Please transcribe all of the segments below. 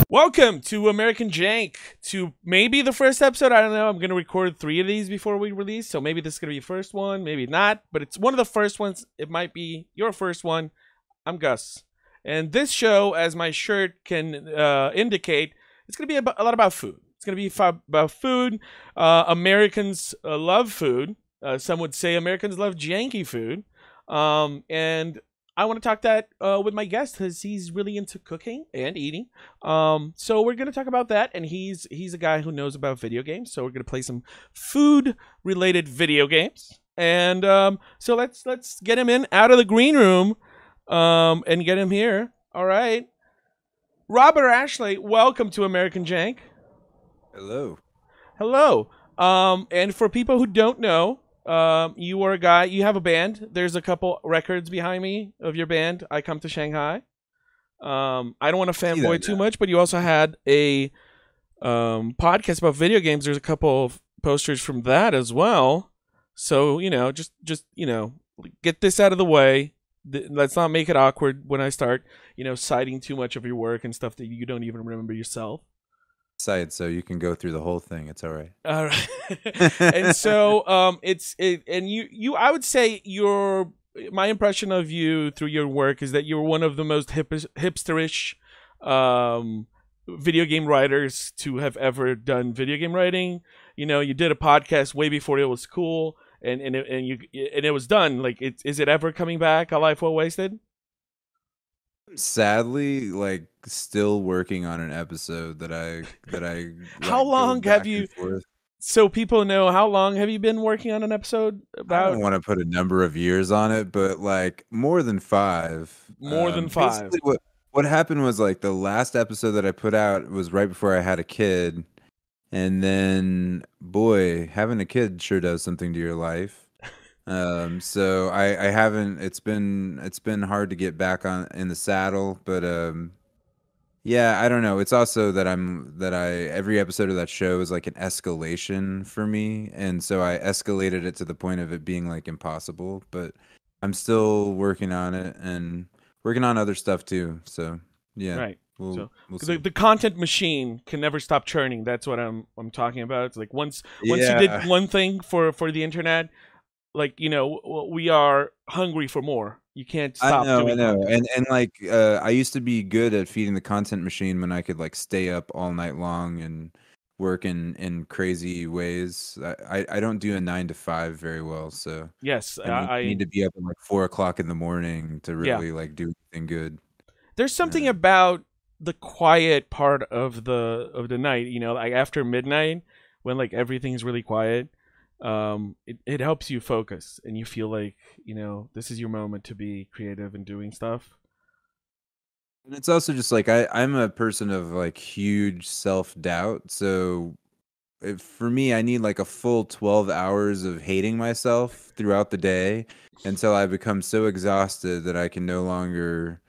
Welcome to American Jank, to maybe the first episode. I don't know. I'm going to record 3 of these before we release, so maybe this is going to be the first one, maybe not, but it's one of the first ones. It might be your first one. I'm Gus. And this show, as my shirt can indicate, it's going to be a lot about food. It's going to be about food. Americans love food. Some would say Americans love janky food. And I want to talk that with my guest because he's really into cooking and eating. So we're going to talk about that, and he's a guy who knows about video games. So we're going to play some food-related video games. And so let's get him out of the green room and get him here. All right. Robert or Ashley, welcome to American Jank. Hello. Hello. And for people who don't know, you are a guy, you have a band. There's a couple records behind me of your band, I Come to Shanghai. I don't want to fanboy too much, but you also had a podcast about video games. There's a couple of posters from that as well. So, you know, just you know, get this out of the way. Let's not make it awkward when I start, you know, citing too much of your work and stuff that you don't even remember yourself. Side, so you can go through the whole thing. It's all right. All right. And so and you I would say my impression of you through your work is that you're one of the most hipsterish video game writers to have ever done video game writing. You know, you did a podcast way before it was cool, and it was done. Like, is it ever coming back? A Life Well Wasted? Sadly, like, still working on an episode that I How long have you, so people know, how long have you been working on an episode about? I don't want to put a number of years on it, but like more than 5. More than 5. What happened was, like, the last episode that I put out was right before I had a kid, and then boy, having a kid sure does something to your life. So I haven't, it's been hard to get back in the saddle, but yeah, I don't know. It's also that every episode of that show is like an escalation for me, and so I escalated it to the point of it being like impossible, but I'm still working on it and working on other stuff too. So yeah. Right. We'll the content machine can never stop churning. That's what I'm talking about. It's like once you did one thing for the internet, like, you know, we are hungry for more. You can't stop. I know. And like, I used to be good at feeding the content machine when I could like stay up all night long and work in crazy ways. I don't do a 9 to 5 very well. So yes, I need to be up at like 4 o'clock in the morning to really like do anything good. There's something about the quiet part of the night, you know, like after midnight when like everything's really quiet. It helps you focus, and you feel like, you know, this is your moment to be creative and doing stuff. And it's also just like I'm a person of like huge self-doubt, so for me, I need like a full 12 hours of hating myself throughout the day until I become so exhausted that I can no longer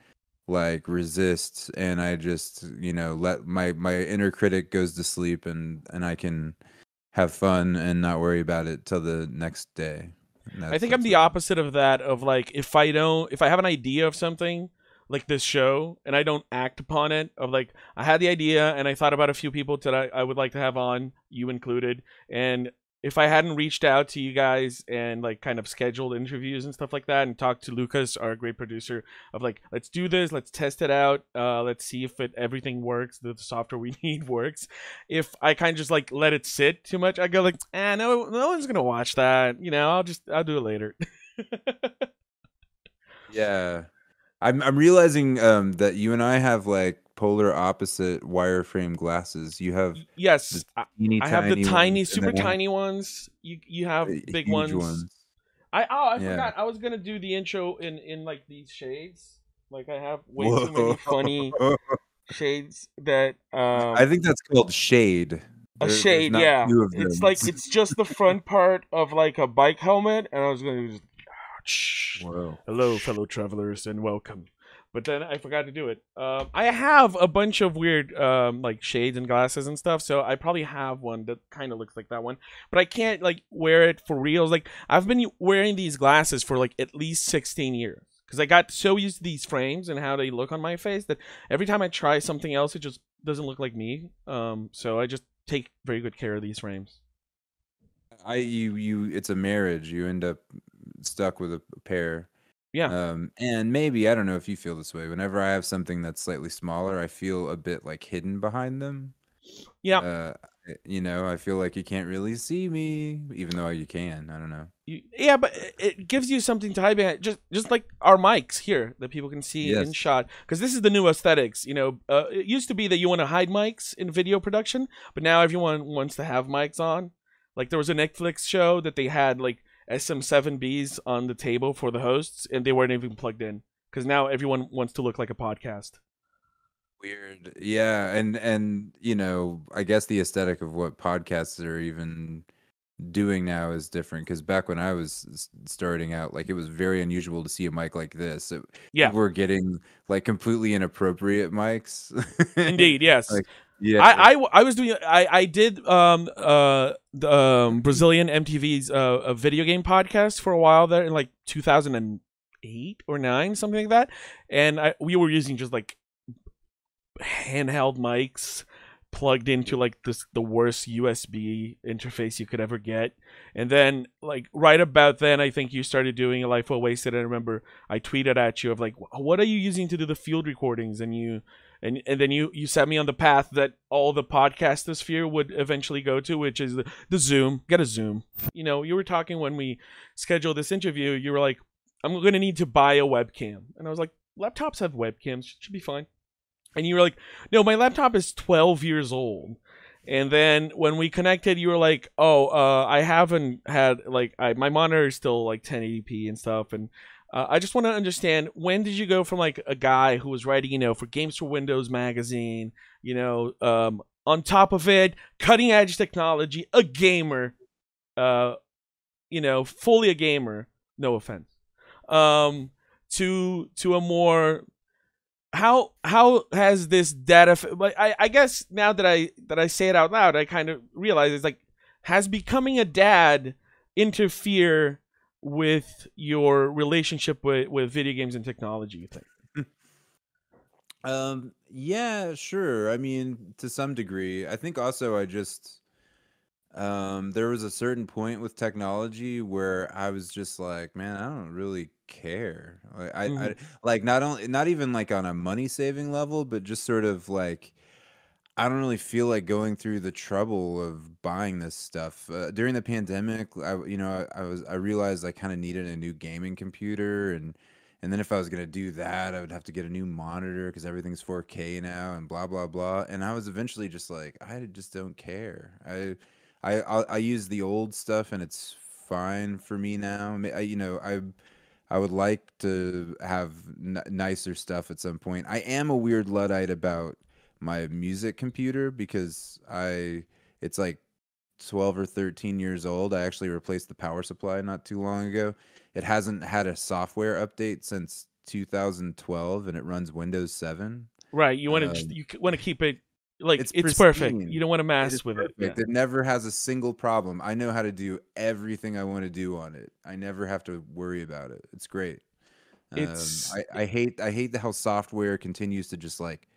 like resist, and I just, you know, let my inner critic goes to sleep, and I can have fun and not worry about it till the next day. I think I'm the opposite of that, of like, if I have an idea of something like this show and I don't act upon it, of like, I had the idea and I thought about a few people that I would like to have on, you included, and if I hadn't reached out to you guys and like kind of scheduled interviews and stuff like that and talked to Lucas, our great producer, of like, let's do this, let's test it out, let's see if everything works, the software we need works. If I kind of just like let it sit too much, I go like, no one's gonna watch that, you know, I'll do it later. Yeah, I'm realizing that you and I have like polar opposite wireframe glasses. You have I have the tiny, super tiny ones. You have big ones. I forgot. I was gonna do the intro in like these shades. Like, I have way too many funny shades that. I think that's called shade. A shade, yeah. It's like, it's just the front part of like a bike helmet, and I was gonna just. Whoa. Hello, fellow travelers, and welcome. But then I forgot to do it. I have a bunch of weird like shades and glasses and stuff, so I probably have one that kind of looks like that one. But I can't like wear it for real. Like, I've been wearing these glasses for like at least 16 years. Because I got so used to these frames and how they look on my face that every time I try something else, it just doesn't look like me. So I just take very good care of these frames. It's a marriage. You end up stuck with a pair. Yeah, And maybe I don't know if you feel this way. Whenever I have something that's slightly smaller, I feel a bit like hidden behind them. yeah. Uh, I feel like you can't really see me, even though you can. I don't know. Yeah, but it gives you something to hide behind, just like our mics here that people can see in Yes. shot. Because this is the new aesthetics. It used to be that you want to hide mics in video production, but now everyone wants to have mics on. Like there was a Netflix show that they had like SM7Bs on the table for the hosts, and they weren't even plugged in. Because now everyone wants to look like a podcast. Weird. Yeah, and I guess the aesthetic of what podcasts are even doing now is different because back when I was starting out, like it was very unusual to see a mic like this. Yeah, People were getting like completely inappropriate mics. indeed, yes. Like, yeah, I was doing I did the Brazilian MTV's a video game podcast for a while there in like 2008 or 9, something like that, and we were using just like handheld mics plugged into like the worst USB interface you could ever get. And then like right about then I think you started doing a Life Well Wasted. And I remember I tweeted at you of like, what are you using to do the field recordings? And you and then you set me on the path that all the podcastosphere would eventually go to, which is the Zoom. Get a Zoom. You were talking when we scheduled this interview, you were like, I'm gonna need to buy a webcam. And I was like, laptops have webcams, should be fine. And you were like, no, my laptop is 12 years old. And then when we connected, you were like, oh, I haven't had, like, my monitor is still, like, 1080p and stuff. And I just want to understand, when did you go from, like, a guy who was writing, for Games for Windows magazine, on top of it, cutting-edge technology, a gamer, fully a gamer, no offense, to a more... How has this data? Like I guess now that I say it out loud, I kind of realize it's like, has becoming a dad interfere with your relationship with video games and technology? You think? Yeah, sure. I mean, to some degree. I think also there was a certain point with technology where I was just like, man, I don't really care. Like, I Mm-hmm. like not even like on a money saving level, but just sort of like I don't really feel like going through the trouble of buying this stuff. During the pandemic, I realized I kind of needed a new gaming computer, and then if I was gonna do that, I would have to get a new monitor because everything's 4K now and blah blah blah. And I was eventually just like, I just don't care. I use the old stuff and it's fine for me now. I would like to have nicer stuff at some point. I am a weird Luddite about my music computer because it's like 12 or 13 years old. I actually replaced the power supply not too long ago. It hasn't had a software update since 2012 and it runs Windows 7. Right. Um, You want to keep it like it's it's perfect. You pristine. don't want to It is mess with it. Yeah. perfect. It never has a single problem. I know how to do everything I want to do on it. I never have to worry about it. It's great. It's I hate how software continues to just like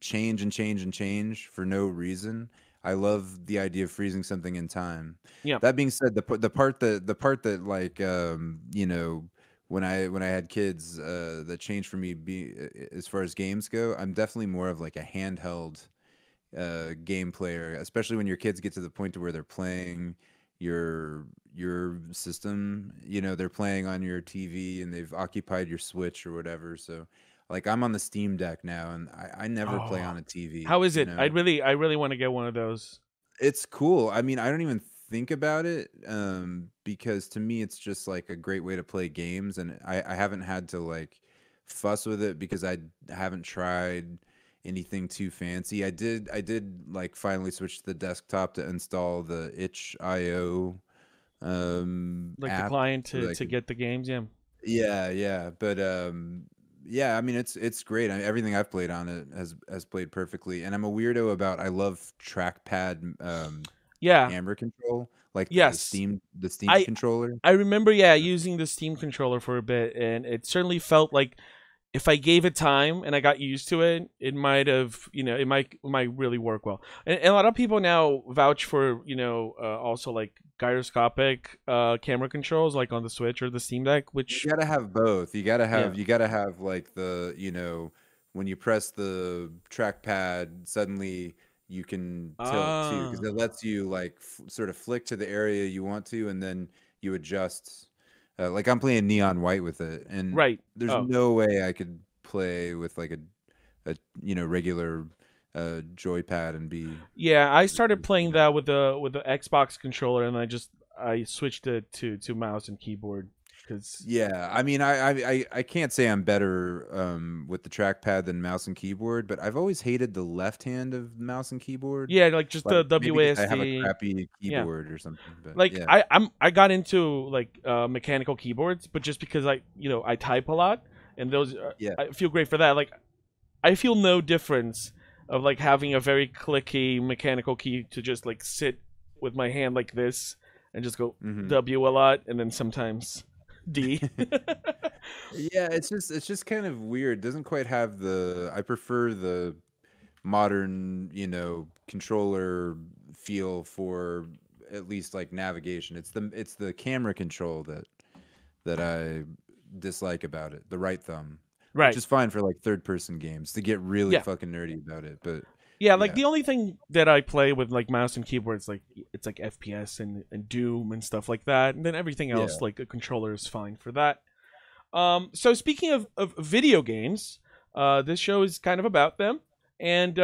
change and change and change for no reason. I love the idea of freezing something in time. yeah. That being said, the part that like when I had kids that changed for me as far as games go, I'm definitely more of like a handheld game player, especially when your kids get to the point to where they're playing your system. They're playing on your TV and they've occupied your Switch or whatever. So, like, I'm on the Steam Deck now, and I never play Oh, on a TV. how is it? I really want to get one of those. It's cool. I mean, I don't even think about it because to me, it's just like a great way to play games, and I haven't had to like fuss with it because I haven't tried anything too fancy. I did like finally switch to the desktop to install the itch.io Like the app client so that I to could. get the games. Yeah. Yeah, yeah, but yeah, I mean it's great. Everything I've played on it has played perfectly, and I'm a weirdo about I love trackpad Yeah. camera control, like the Yes. Steam I controller. I remember, yeah, using the Steam controller for a bit, and it certainly felt like if I gave it time and I got used to it, it might have, it might really work well. And a lot of people now vouch for, also like gyroscopic camera controls, like on the Switch or the Steam Deck, You which, gotta have both. yeah. You gotta have like the, when you press the trackpad, suddenly you can tilt too, because Ah, it lets you like sort of flick to the area you want to, and then you adjust. Like I'm playing Neon White with it, and right. there's Oh, no way I could play with like a regular joypad and be. yeah. I started playing that with the Xbox controller, and I switched it to mouse and keyboard because, Yeah, I mean, I can't say I'm better with the trackpad than mouse and keyboard, but I've always hated the left hand of mouse and keyboard. yeah, like just Like the maybe because I have a WASD. crappy Yeah. keyboard or something. But Like yeah, I got into like mechanical keyboards, but just because I type a lot, and those yeah, I feel great for that. Like I feel no difference of like having a very clicky mechanical key to just like sit with my hand like this and just go hmm W a lot, and then sometimes D. yeah. It's just kind of weird. Doesn't quite have the. I prefer the modern, controller feel for at least like navigation. It's the camera control that I dislike about it. The right thumb, which Right. is fine for like third person games to get really Yeah. fucking nerdy about it. But Yeah, like yeah, the only thing that I play with like mouse and keyboard is like it's like FPS and Doom and stuff like that, and then everything yeah, else like a controller is fine for that. So speaking of video games, this show is kind of about them, and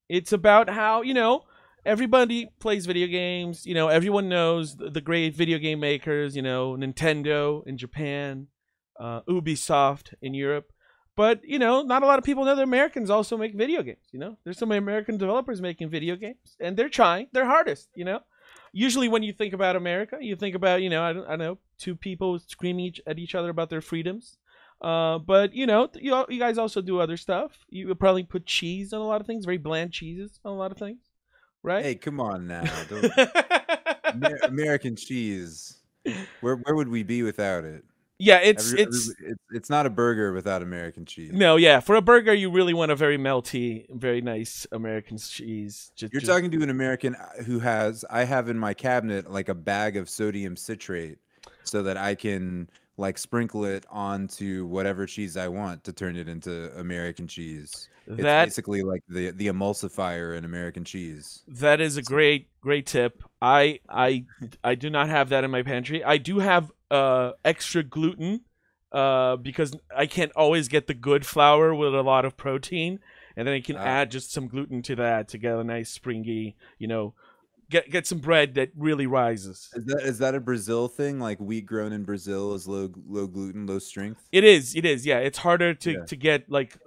it's about how everybody plays video games. Everyone knows the great video game makers. Nintendo in Japan, Ubisoft in Europe. But not a lot of people know that Americans also make video games. There's some American developers making video games, and they're trying their hardest. Usually when you think about America, you think about I don't know, two people screaming at each other about their freedoms. But you guys also do other stuff. You would probably put cheese on a lot of things, very bland cheeses on a lot of things, right? hey, come on now, don't American cheese. Where would we be without it? Yeah, it's It's not a burger without American cheese. no, yeah. For a burger, you really want a very melty, very nice American cheese. You're Just talking to an American I have in my cabinet like a bag of sodium citrate so that I can like sprinkle it onto whatever cheese I want to turn it into American cheese. It's that basically like the emulsifier in American cheese. That is a So, great tip. I do not have that in my pantry. I do have extra gluten because I can't always get the good flour with a lot of protein, and then I can uh, add just some gluten to that to get a nice springy, get some bread that really rises. is that a Brazil thing? Like wheat grown in Brazil is low gluten, low strength? It is. Yeah, it's harder to Yeah. to get like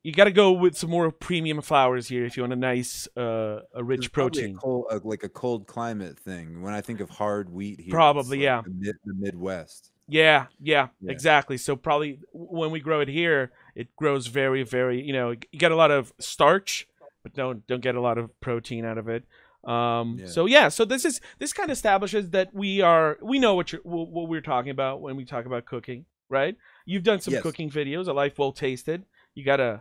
you got to go with some more premium flours here if you want a nice a It's rich probably protein. like a cold climate thing. When I think of hard wheat here, it's Probably, like yeah. the Midwest. Yeah, Yeah. exactly. So probably when we grow it here, it grows very, very. You get a lot of starch, but don't get a lot of protein out of it. Yeah. So yeah, so this kind of establishes that we know what we're talking about when we talk about cooking, right? You've done some Yes. cooking videos, a life well tasted. You gotta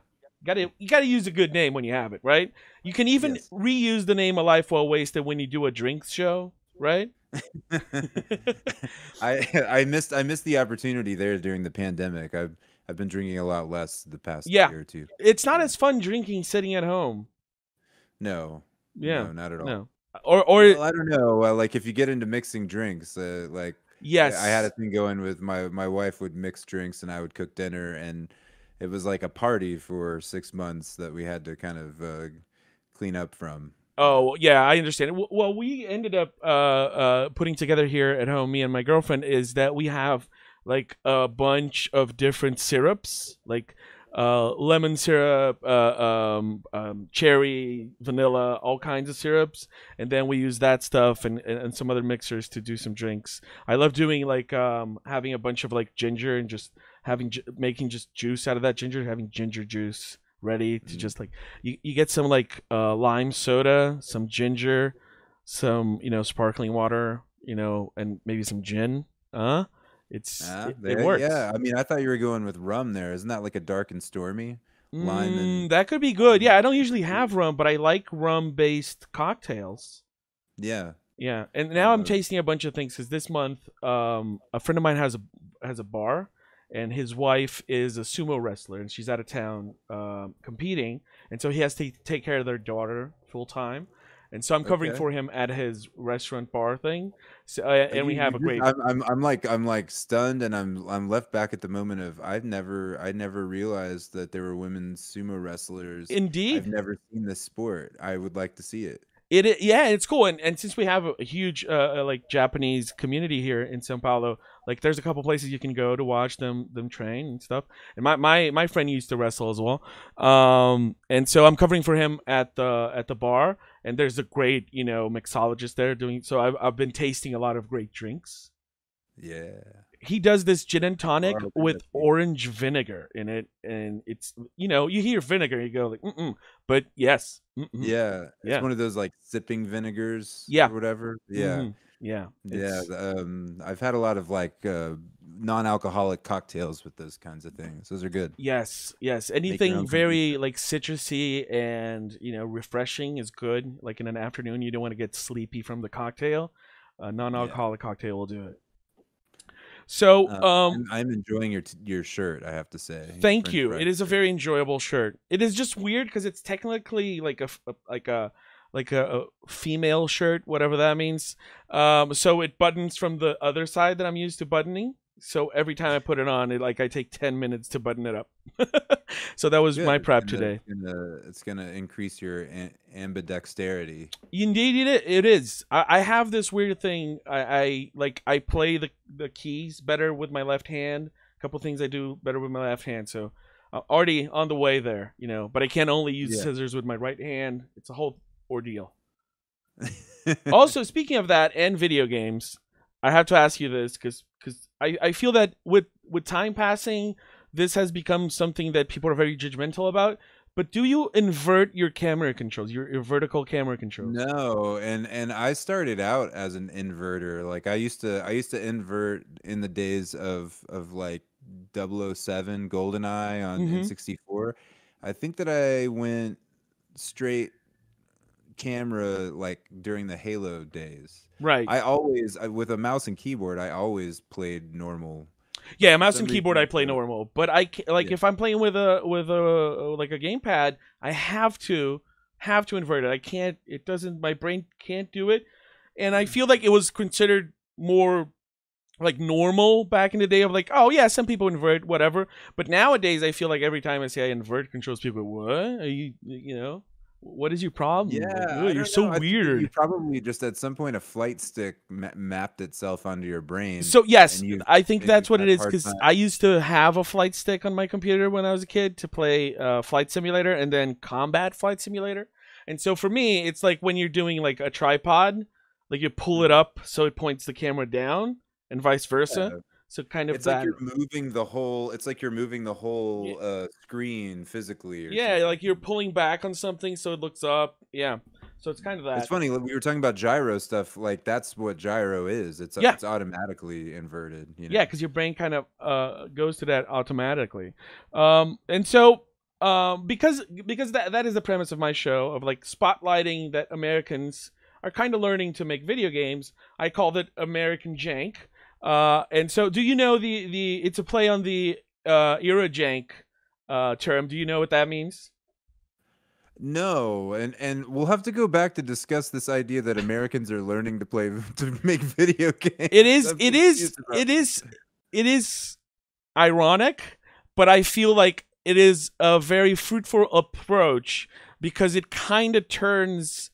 use a good name when you have it, right? You can even Yes. reuse the name a life well wasted when you do a drinks show, right? I missed the opportunity there during the pandemic. I've been drinking a lot less the past Yeah, year or two. it's not Yeah. as fun drinking sitting at home. No. Yeah, No, not at all. no, or Well, I don't know. Like if you get into mixing drinks, like I had a yes, thing going with my wife would mix drinks and I would cook dinner, and it was like a party for 6 months that we had to kind of clean up from. Yeah. oh yeah, I understand. Well, we ended up putting together here at home, me and my girlfriend, is that we have like a bunch of different syrups, like lemon syrup, cherry, vanilla, all kinds of syrups, and then we use that stuff and some other mixers to do some drinks. I love doing like having a bunch of like ginger and just making just juice out of that ginger, having ginger juice ready to Mhm. just like you get some like lime soda, some ginger, some sparkling water, and maybe some gin. It works. Yeah. I mean, I thought you were going with rum there. Isn't that like a dark and stormy? Lime and That could be good. Yeah, I don't usually have rum, but I like rum-based cocktails. yeah. Yeah, and now I'm Uh, tasting a bunch of things because this month, a friend of mine has a bar, and his wife is a sumo wrestler, and she's out of town competing, and so he has to take care of their daughter full time, and so I'm covering okay. for him at his restaurant bar thing. So, and we You have a just, great. I'm like stunned, and I'm left back at the moment of I never realized that there were women sumo wrestlers. I've Indeed, never seen this sport. I would like to see it. yeah, it's cool, and since we have a huge like Japanese community here in São Paulo, like there's a couple places you can go to watch them train and stuff. And my friend used to wrestle as well, and so I'm covering for him at the bar, and there's a great mixologist there doing. So I've been tasting a lot of great drinks. Yeah. He does this gin and tonic Carl with Bennett. orange vinegar in it, and it's you hear vinegar, you go like but yes, Yeah, it's yeah, one of those like sipping vinegars yeah. or whatever. Yeah. Yeah, Yeah, it's I've had a lot of like non-alcoholic cocktails with those kinds of things. Those are good. yes. Make your Anything own kombucha. very like citrusy and refreshing is good. Like in an afternoon, you don't want to get sleepy from the cocktail. A Yeah. non-alcoholic cocktail will do it. So, I'm enjoying your shirt, I have to say. Your thank French you. fry It is a shirt. very enjoyable shirt. It is just weird because it's technically like a female shirt, whatever that means. So it buttons from the other side that I'm used to buttoning. So every time I put it on, I take 10 minutes to button it up. So that was Good. my prep today. It's gonna increase your ambidexterity. Indeed, it is. I have this weird thing. I play the keys better with my left hand. A couple things I do better with my left hand. So already on the way there, But I can only use Yeah. scissors with my right hand. It's a whole ordeal. Also, speaking of that and video games, I have to ask you this because I feel that with time passing, this has become something that people are very judgmental about. But do you invert your camera controls, your vertical camera controls? No, and I started out as an inverter. Like I used to invert in the days of like 007 GoldenEye on Mm-hmm. N64. I think that I went straight camera like during the Halo days. Right. With a mouse and keyboard, I always played normal. Yeah, For mouse some and keyboard I reason, play normal, but like yeah. if I'm playing with a like a gamepad, I have to invert it. I can't. It doesn't. My brain can't do it, and I feel like it was considered more like normal back in the day of like, oh yeah, some people invert whatever. But nowadays, I feel like every time I say I invert controls, people go, what are you. What is your problem? Like, Yeah, oh, I you're don't so know. I think that you weird. probably just at some point a flight stick mapped itself onto your brain, So yes, and I think you've that's what had it a is hard because time. I used to have a flight stick on my computer when I was a kid to play Flight Simulator and then Combat Flight Simulator. And so for me, it's like when you're doing like a tripod, like you pull it Mhm. up so it points the camera down and vice versa. Yeah. So kind of It's like that. you're moving the whole. It's like you're moving the Yeah, whole screen physically or yeah, something. like you're pulling back on something so it looks up. Yeah. So it's kind of It's that. funny. Like, we were talking about gyro stuff. Like that's what gyro is. Yeah. It's automatically inverted. Yeah, because your brain kind of goes to that automatically, and so because that is the premise of my show of like spotlighting that Americans are kind of learning to make video games. I called it American Jank, and so do you know the it's a play on the era jank term. Do you know what that means? No, and we'll have to go back to discuss this idea that Americans are learning to play to make video It games. is I'm it is confused about it is it is ironic, but I feel like it is a very fruitful approach because it kind of turns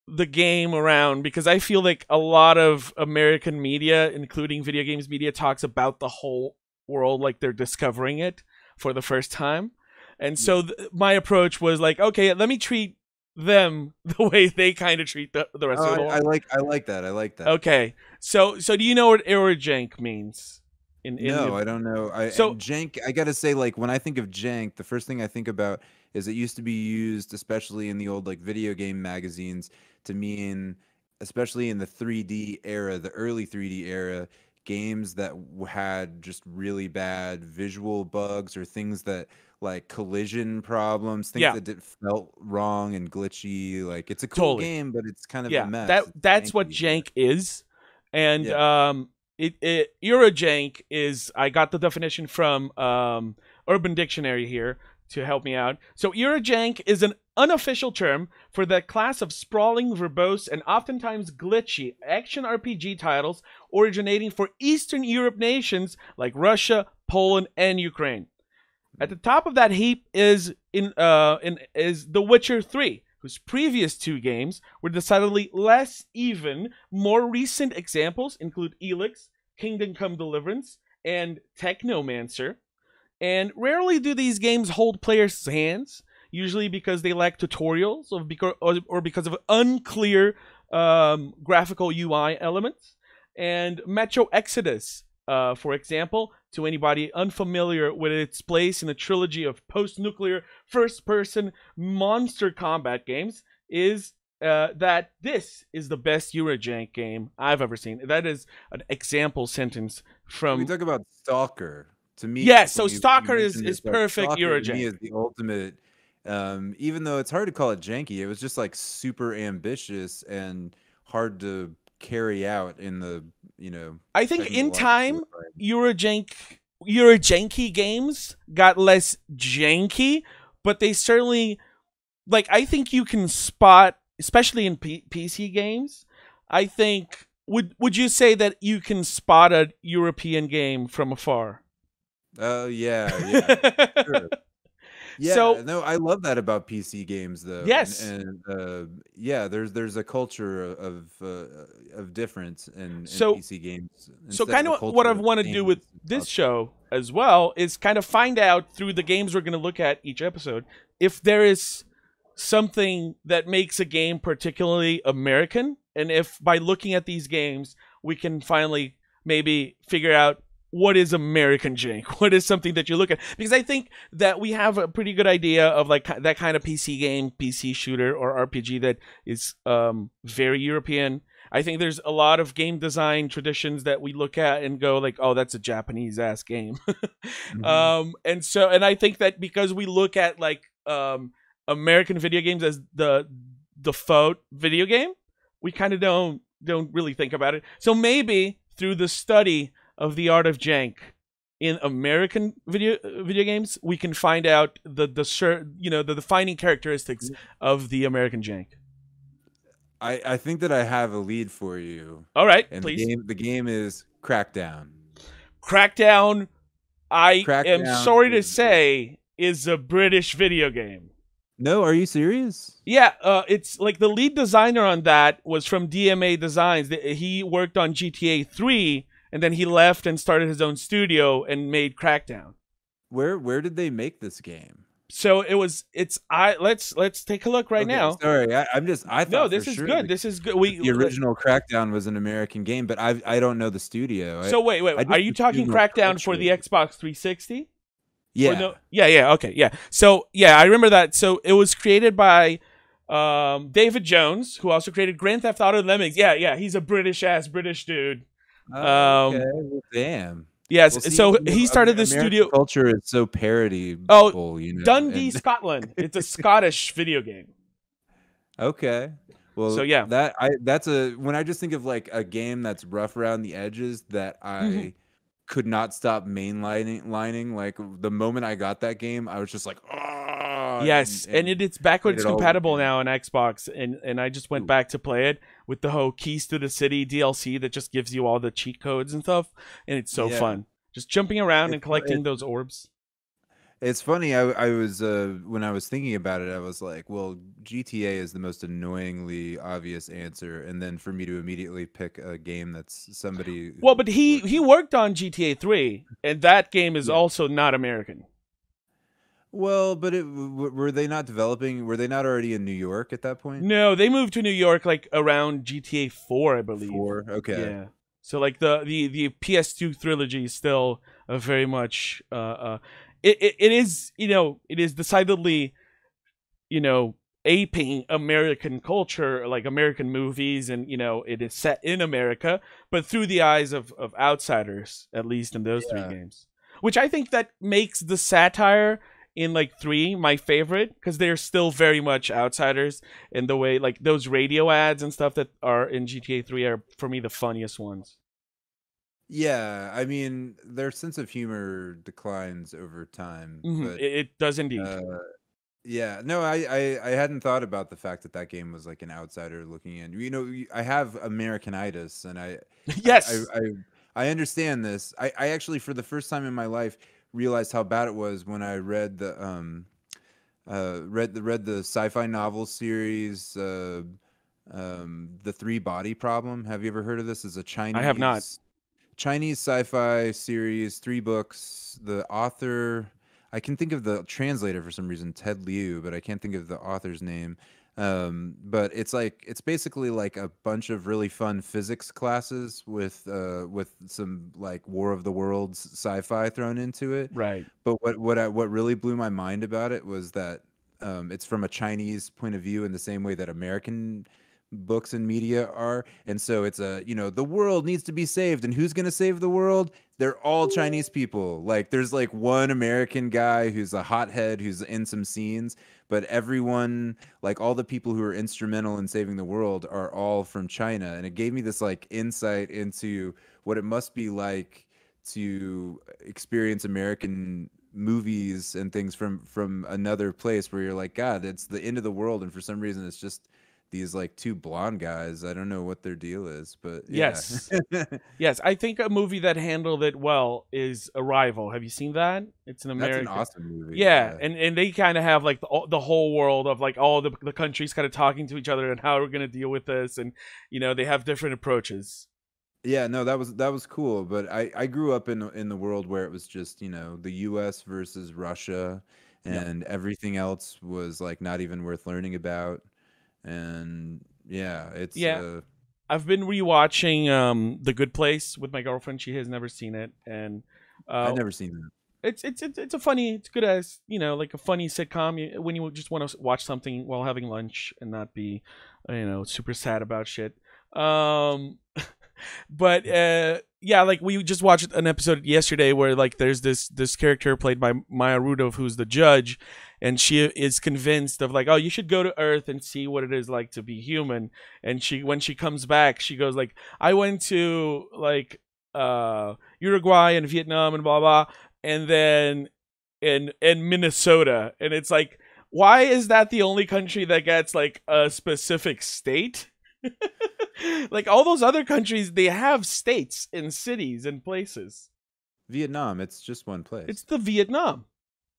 the game around because I feel like a lot of American media, including video games media, talks about the whole world like they're discovering it for the first time. And yeah. so my approach was like, okay, let me treat them the way they kind of treat the rest Oh, of the world. I like that. I like that. Okay. So do you know what Eurojank means in No, the I don't know. so Jank, I gotta say, like when I think of jank, the first thing I think about is it used to be used, especially in the old like video game magazines, to mean, especially in the 3D era, the early 3D era, games that had just really bad visual bugs or things that like collision problems, things Yeah, that felt wrong and glitchy. Like it's a cool totally. game, but it's kind of a Yeah, mess. It's that's what janky. jank is, and Yeah. Eurojank is, I got the definition from Urban Dictionary here to help me out. So Eurojank is an unofficial term for the class of sprawling, verbose, and oftentimes glitchy action RPG titles originating for Eastern Europe nations like Russia, Poland, and Ukraine. At the top of that heap is The Witcher 3, whose previous two games were decidedly less even. More recent examples include Elix, Kingdom Come Deliverance, and Technomancer. And rarely do these games hold players' hands, usually because they lack tutorials or because of unclear graphical UI elements. And Metro Exodus, for example, to anybody unfamiliar with its place in a trilogy of post-nuclear first-person monster combat games, is that this is the best Eurojank game I've ever seen. That is an example sentence from... We talk about Stalker. To me, yeah, so you Stalker mentioned is this, like, perfect Stalker to me Eurojank. is the ultimate. Even though it's hard to call it janky, it was just like super ambitious and hard to carry out in the I think in technological time, environment. Eurojanky games got less janky, but they certainly, like, I think you can spot, especially in PC games. I think, would you say that you can spot a European game from afar? Oh yeah, sure. Yeah, So no, I love that about PC games though, yes, and yeah, there's a culture of difference in so PC games so instead kind of a of what I culture of want to do with sameness and this cosplay. show as well is kind of find out through the games we're going to look at each episode if there is something that makes a game particularly American, and if by looking at these games we can finally maybe figure out what is American jank, what is something that you look at, because I think that we have a pretty good idea of like that kind of PC game, PC shooter or RPG that is very European. I think there's a lot of game design traditions that we look at and go like, oh, that's a Japanese ass game. Mhm. And I think that because we look at like American video games as the default video game, we kind of don't really think about it. So maybe through the study of the art of jank in American video games, we can find out the defining characteristics of the American jank. I think that I have a lead for you, All right, and please. the game is Crackdown. Crackdown, I am Crackdown sorry to is say, is a British video game. no, are you serious? Yeah, it's like the lead designer on that was from DMA Designs. He worked on GTA 3, and then he left and started his own studio and made Crackdown. Where did they make this game? So let's take a look right Okay, now. sorry, I No, thought for this is sure good. This is good. the original Crackdown was an American game, but I don't know the studio. So wait, I are just you talking assume, like, Crackdown for the culturally. Xbox 360? Or Yeah. no? Yeah, okay, yeah. So yeah, I remember that. So it was created by David Jones, who also created Grand Theft Auto Lemmings. Yeah, he's a British dude. Oh, okay. Um, Well, damn. yes, Well, see, so he started the American studio. culture is so parodyable, Oh, Dundee, and Scotland. It's a Scottish video game. okay. So Well, yeah. that's a when I just think of like a game that's rough around the edges that Mhm. I could not stop lining. Like the moment I got that game, I was just like, oh, Yes, and it's played backwards it all over compatible again. now on Xbox, and I just went Ooh, back to play it with the whole Keys to the City DLC that just gives you all the cheat codes and stuff, and it's so yeah. fun. Just jumping around and It's fu- collecting those orbs. It's funny. I was when I was thinking about it, I was like, well, GTA is the most annoyingly obvious answer, and then for me to immediately pick a game that's somebody Well, who but he worked. worked on GTA 3, and that game is Yeah. also not American. Well, but were they not developing? Were they not already in New York at that point? No, they moved to New York like around GTA 4, I believe. Four. Okay. Yeah. So like the PS2 trilogy is still a very much it is, it is decidedly, aping American culture, like American movies, and it is set in America, but through the eyes of outsiders, at least in those three Yeah. games. Which I think that makes the satire in like 3 my favorite, because they're still very much outsiders in the way, like those radio ads and stuff that are in GTA 3 are for me the funniest ones. Yeah, I mean, their sense of humor declines over time, but It does indeed. uh yeah, no, I hadn't thought about the fact that that game was like an outsider looking in. You know, I have Americanitis, and I, I, Yes, I, I understand this. I actually, for the first time in my life, realized how bad it was when I read the sci-fi novel series, the Three Body Problem. Have you ever heard of this? It's a I have not. Chinese sci-fi series, 3 books. The author, I can think of the translator for some reason, Ted Liu, but I can't think of the author's name. But it's basically like a bunch of really fun physics classes with some like War of the Worlds sci-fi thrown into it. Right. But what really blew my mind about it was that it's from a Chinese point of view in the same way that American books and media are. And so it's the world needs to be saved. And who's going to save the world? They're all Chinese people. Like there's like one American guy who's a hothead who's in some scenes, but everyone, like all the people who are instrumental in saving the world are all from China. And it gave me this like insight into what it must be like to experience American movies and things from another place where you're like, God, it's the end of the world, and for some reason it's just these like 2 blonde guys. I don't know what their deal is, but yeah. Yes. Yes, I think a movie that handled it well is Arrival. Have you seen that? It's an That's an American. awesome movie. Yeah, Yeah. and they kind of have like the whole world of like all the countries kind of talking to each other and how we're gonna deal with this, and they have different approaches. Yeah, no, that was cool, but I grew up in the world where it was just, the US versus Russia, Yep. and everything else was like not even worth learning about. And yeah, it's Yeah, I've been rewatching The Good Place with my girlfriend. She has never seen it, and I've uh, never seen that. it's a funny, it's good as like a funny sitcom when you just want to watch something while having lunch and not be super sad about shit. Um, but yeah, like we just watched an episode yesterday where like there's this character played by Maya Rudolph who's the judge, and she is convinced of like, oh, you should go to Earth and see what it is like to be human. And when she comes back, she goes like, I went to like Uruguay and Vietnam and blah blah, and then in Minnesota, and it's like, why is that the only country that gets like a specific state? Like all those other countries, they have states and cities and places. Vietnam, it's just one It's place. the Vietnam.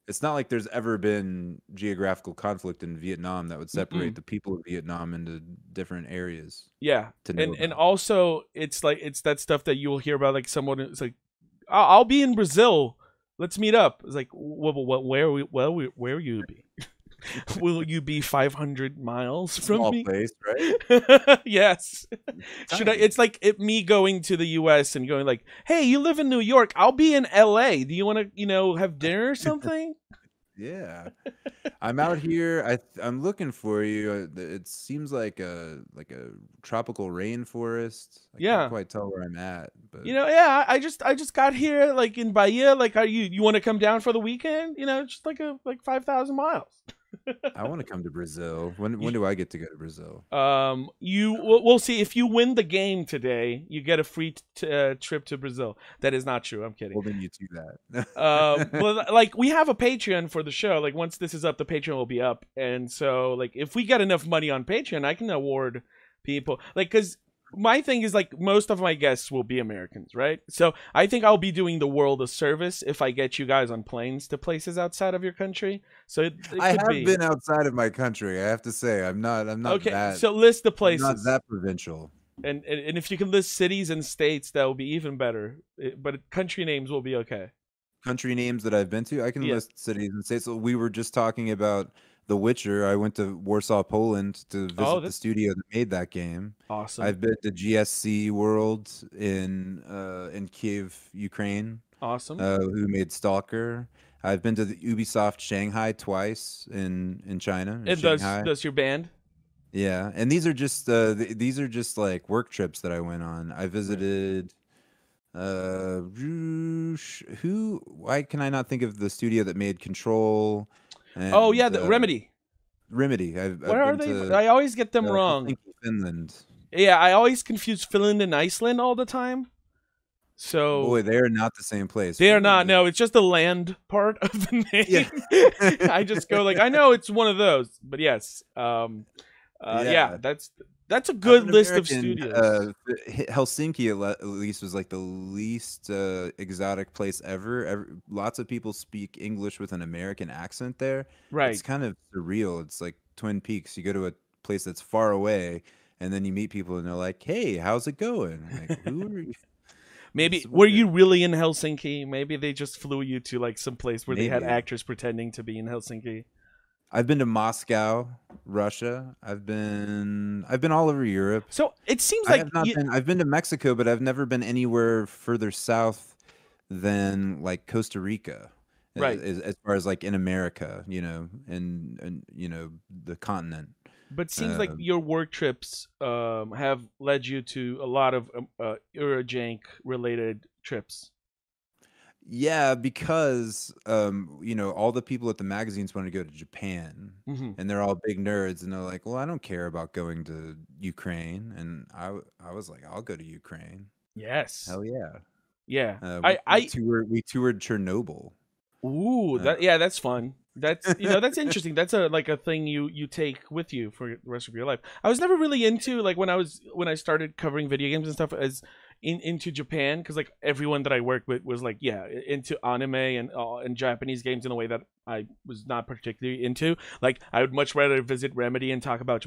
It's not like there's ever been geographical conflict in Vietnam that would separate Mm-mm. the people of Vietnam into different areas Yeah, to know and about. also it's like it's that stuff that you will hear about, like someone it's like, I'll be in Brazil. Let's meet up. It's like, what? Where will you be? Will you be 500 miles from Small me? place, right? Yes. Should I? Tiny. It's like me going to the U.S. and going like, "Hey, you live in New York. I'll be in L.A. Do you want to, have dinner or something?" Yeah. I'm out here. I'm looking for you. It seems like a tropical rainforest. I can't Yeah. quite tell where I'm at, but Yeah. I just got here like in Bahia. Like, are you want to come down for the weekend? Just like 5,000 miles. I want to come to Brazil. When do I get to go to Brazil? We'll see if you win the game today. You get a free trip to Brazil. That is not true. I'm kidding. Holding you to that. But like we have a Patreon for the show. Like once this is up, the Patreon will be up, and so like if we get enough money on Patreon, I can award people like because my thing is like most of my guests will be Americans, right? So I think I'll be doing the world a service if I get you guys on planes to places outside of your country. So it I could have be been outside of my country. I have to say, I'm not okay. that So list the I'm not places. that provincial. And if you can list cities and states, that will be even better. But country names will be okay. Country names that I've been to, I can Yeah. list cities and states. So we were just talking about The Witcher. I went to Warsaw, Poland to Oh, visit the that's studio that made that game. awesome. I've been to GSC World in Kiev, Ukraine, Awesome. who made Stalker. I've been to the Ubisoft Shanghai twice in China, in And Shanghai. does your band? Yeah, and these are just like work trips that I went on. I Right. visited who why can I not think of the studio that made Control Oh yeah, and the Remedy. Remedy. Where I've are been they? to I always get them wrong. Helsinki, Finland. Yeah, I always confuse Finland and Iceland all the time. Boy, So they are not the same place. they are Finland not. is No, it's just the land part of the yeah. name. I just go like, I know it's one of those, but yes. Yeah, Yeah. that's a As good an list of American, studios. Helsinki at least was like the least exotic place ever. Lots of people speak English with an American accent there. It's Right. kind of surreal. It's like Twin Peaks. You go to a place that's far away, and then you meet people, and they're like, "Hey, how's it going?" Like, who are you? It's Maybe were weird. you really in Helsinki? Maybe they just flew you to like some place where they had Maybe. actors pretending to be in Helsinki. I've been to Moscow, Russia. I've been all over Europe. So it seems like I've been to Mexico, but I've never been anywhere further south than like Costa Rica, right. as far as like in America, and the continent. But seems like Um, your work trips have led you to a lot of Eurojank related trips. yeah, because all the people at the magazines want to go to Japan, Hmm. and they're all big nerds, and they're like, "Well, I don't care about going to Ukraine," and I was like, "I'll go to Ukraine. Yes. Hell yeah!" Yeah. We toured Chernobyl. Ooh, Uh, that's fun. That's that's interesting. That's a like a thing you take with you for the rest of your life. I was never really into like when I started covering video games and stuff as into Japan because like everyone that I worked with was like into anime and Japanese games in a way that I was not particularly into. Like I would much rather visit Remedy and talk about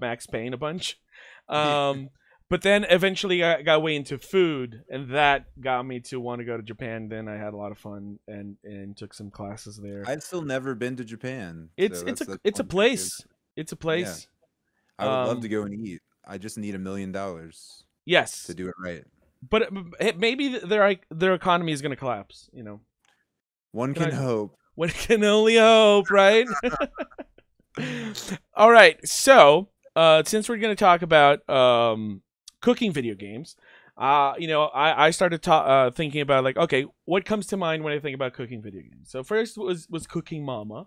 Max Payne a bunch. Um, but then eventually I got way into food, and that got me to want to go to Japan. Then I had a lot of fun and took some classes there. I've still never been to Japan, It's so it's a that's it's a one thing I place. It's a yeah, place. I would love to Um, go and eat. I just need $1 million to yes, do it right. but maybe their economy is going to collapse. One Can can I? hope. One can only hope, right? All right. So, since we're going to talk about cooking video games, I started thinking about like, okay, what comes to mind when I think about cooking video games? So first was Cooking Mama,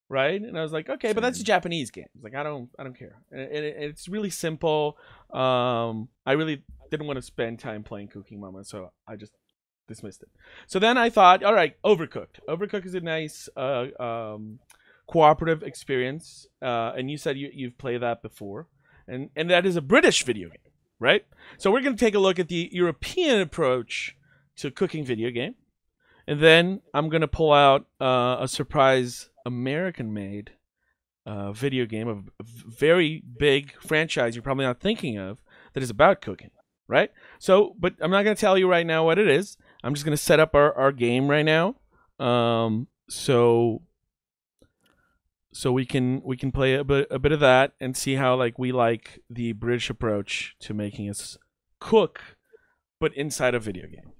right? And I was like, okay, but that's a Same. Japanese game. It's like I don't care, and it's really simple. I really didn't want to spend time playing Cooking Mama, so I just dismissed it. So then I thought, all right, Overcooked. Overcooked is a nice cooperative experience, and you said you've played that before, and that is a British video game, right? So we're going to take a look at the European approach to cooking video game, and then I'm going to pull out a surprise American-made video game of a very big franchise you're probably not thinking of that is about cooking, right? So, but I'm not going to tell you right now what it is. I'm just going to set up our game right now, so we can play a bit of that and see how like we like the British approach to making us cook, but inside a video game.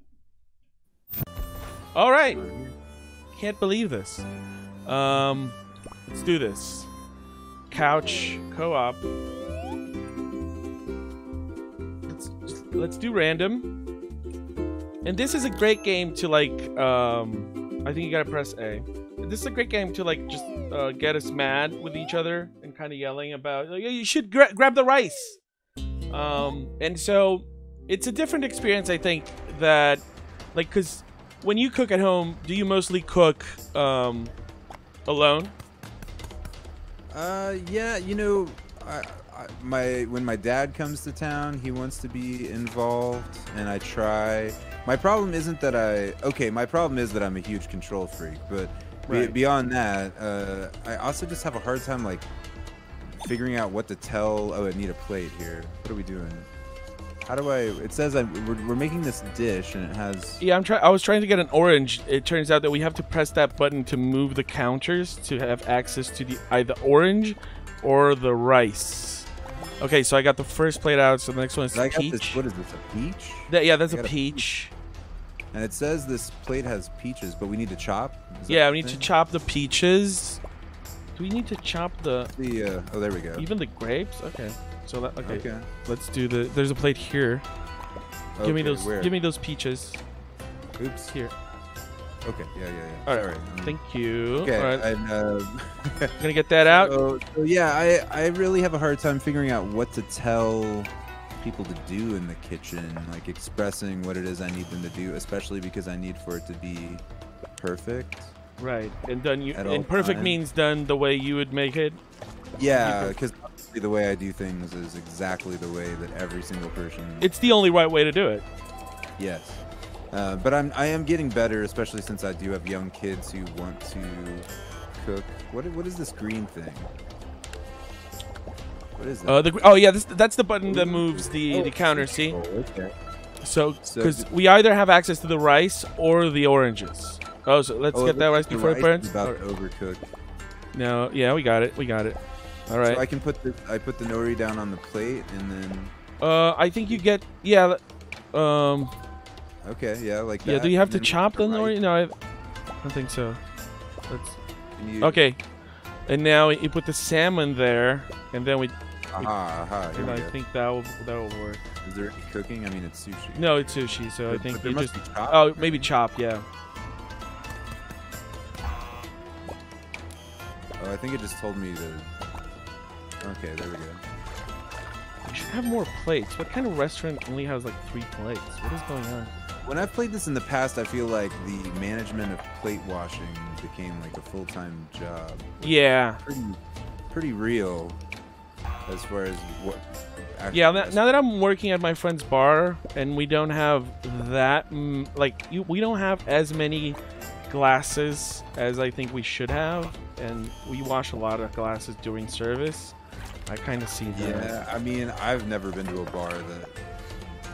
All right, can't believe this. Let's do this. Couch co-op. Let's do random. And this is a great game to like. I think you gotta press A. This is a great game to like just get us mad with each other and kind of yelling about like, you should grab the rice. And so it's a different experience, I think, that like because when you cook at home, do you mostly cook alone? Yeah, when my dad comes to town, he wants to be involved, and I try. My problem is that I'm a huge control freak, but Right. beyond that, I also just have a hard time like figuring out what to tell. Oh, I need a plate here. What are we doing? How do I? It says we're making this dish, and it has. Yeah, I was trying to get an orange. It turns out that we have to press that button to move the counters to have access to the either orange or the rice. Okay, so I got the first plate out. So the next one is I got peach. this. What is this? A peach? Yeah, that's I a got peach. And it says this plate has peaches, but we need to chop? Yeah, we need to chop the peaches. Do we need to chop the... oh, there we go. Even the grapes? Okay. So that... Okay. Let's do the... There's a plate here. Give me those. Where? Give me those peaches. Oops. Here. Okay. Yeah. All right. Sorry. Thank you. Okay. All right. I'm gonna get that out. So yeah, I really have a hard time figuring out what to tell people to do in the kitchen, like expressing what it is I need them to do, especially because I need for it to be perfect. Right. And done. And perfect means done the way you would make it. Yeah, because the way I do things is exactly the way that every single person. It's the only right way to do it. Yes. But I am getting better, especially since I do have young kids who want to cook. What is this green thing? What is that? Oh yeah, that's the button that moves the counter. See? Oh, okay. So because we either have access to the rice or the oranges. Oh, so let's get that rice before it burns. About to overcook. No, yeah, we got it. All right. So I can put the nori down on the plate and then. I think you get Okay, yeah, like that. Yeah, do you have to chop the nori? No, I don't think so. Okay, and now you put the salmon there, and then we. And I think that will work. Is there any cooking? I mean, it's sushi. No, it's sushi, so I think you just. Oh, maybe chop, yeah. Oh, I think it just told me to. Okay, there we go. We should have more plates. What kind of restaurant only has like 3 plates? What is going on? When I've played this in the past, I feel like the management of plate washing became like a full-time job. Yeah. Pretty real, as far as what. Yeah. Now that I'm working at my friend's bar, and we don't have that, we don't have as many glasses as I think we should have, and we wash a lot of glasses during service. I kind of see that. Yeah, I mean, I've never been to a bar that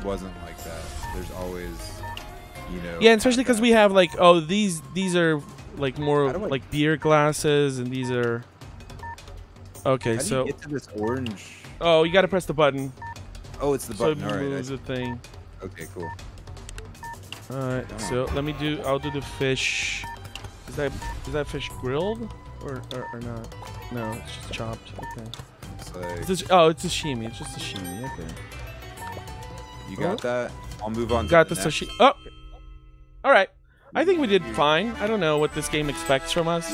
wasn't like that. There's always, Yeah, especially because we have like, these are like more like beer glasses, and these are. Okay, How do you get to this orange? Oh, you got to press the button. Oh, it's the button. So it moves the thing. Okay, cool. All right, so let me do. I'll do the fish. Is that fish grilled or not? No, it's just chopped. Okay. Like, it's sashimi. It's just sashimi. Okay. You got that? I'll move on. Got the sashimi. Oh. All right. I think we did fine. I don't know what this game expects from us.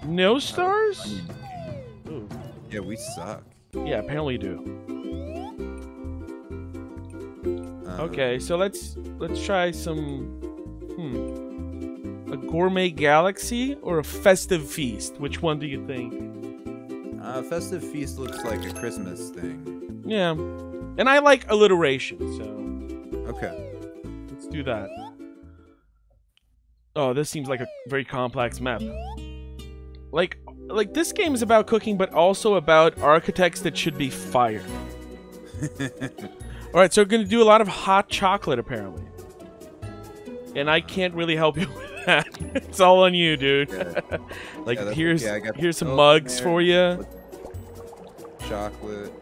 No stars? Ooh. Yeah, we suck. Yeah, apparently you do. Okay, so let's try some. A gourmet galaxy or a festive feast? Which one do you think? Festive feast looks like a Christmas thing. Yeah, and I like alliteration, so. Okay. Let's do that. Oh, this seems like a very complex map. Like this game is about cooking, but also about architects that should be fired. All right, so we're gonna do a lot of hot chocolate apparently, and I can't really help you with that. It's all on you, dude. Yeah. Here's some mugs for you. Chocolate.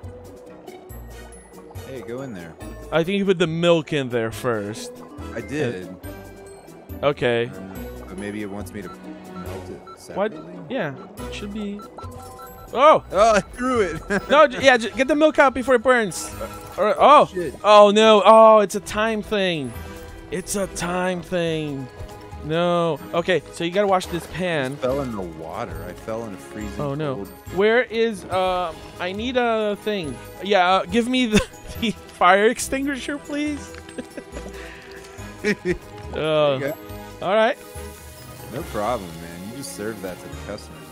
Hey, go in there. I think you put the milk in there first. I did. Okay. But maybe it wants me to melt it separately. What? Yeah, it should be. Oh! Oh, I threw it. No, yeah, just get the milk out before it burns. Shit. Oh no! Oh, it's a time thing. It's a time thing. No. Okay, so you gotta wash this pan. I fell in the water. I fell in a freezing. Oh no. cold. Where is I need a thing. Yeah, give me the fire extinguisher, please. All right. No problem, man. You just serve that to the customers.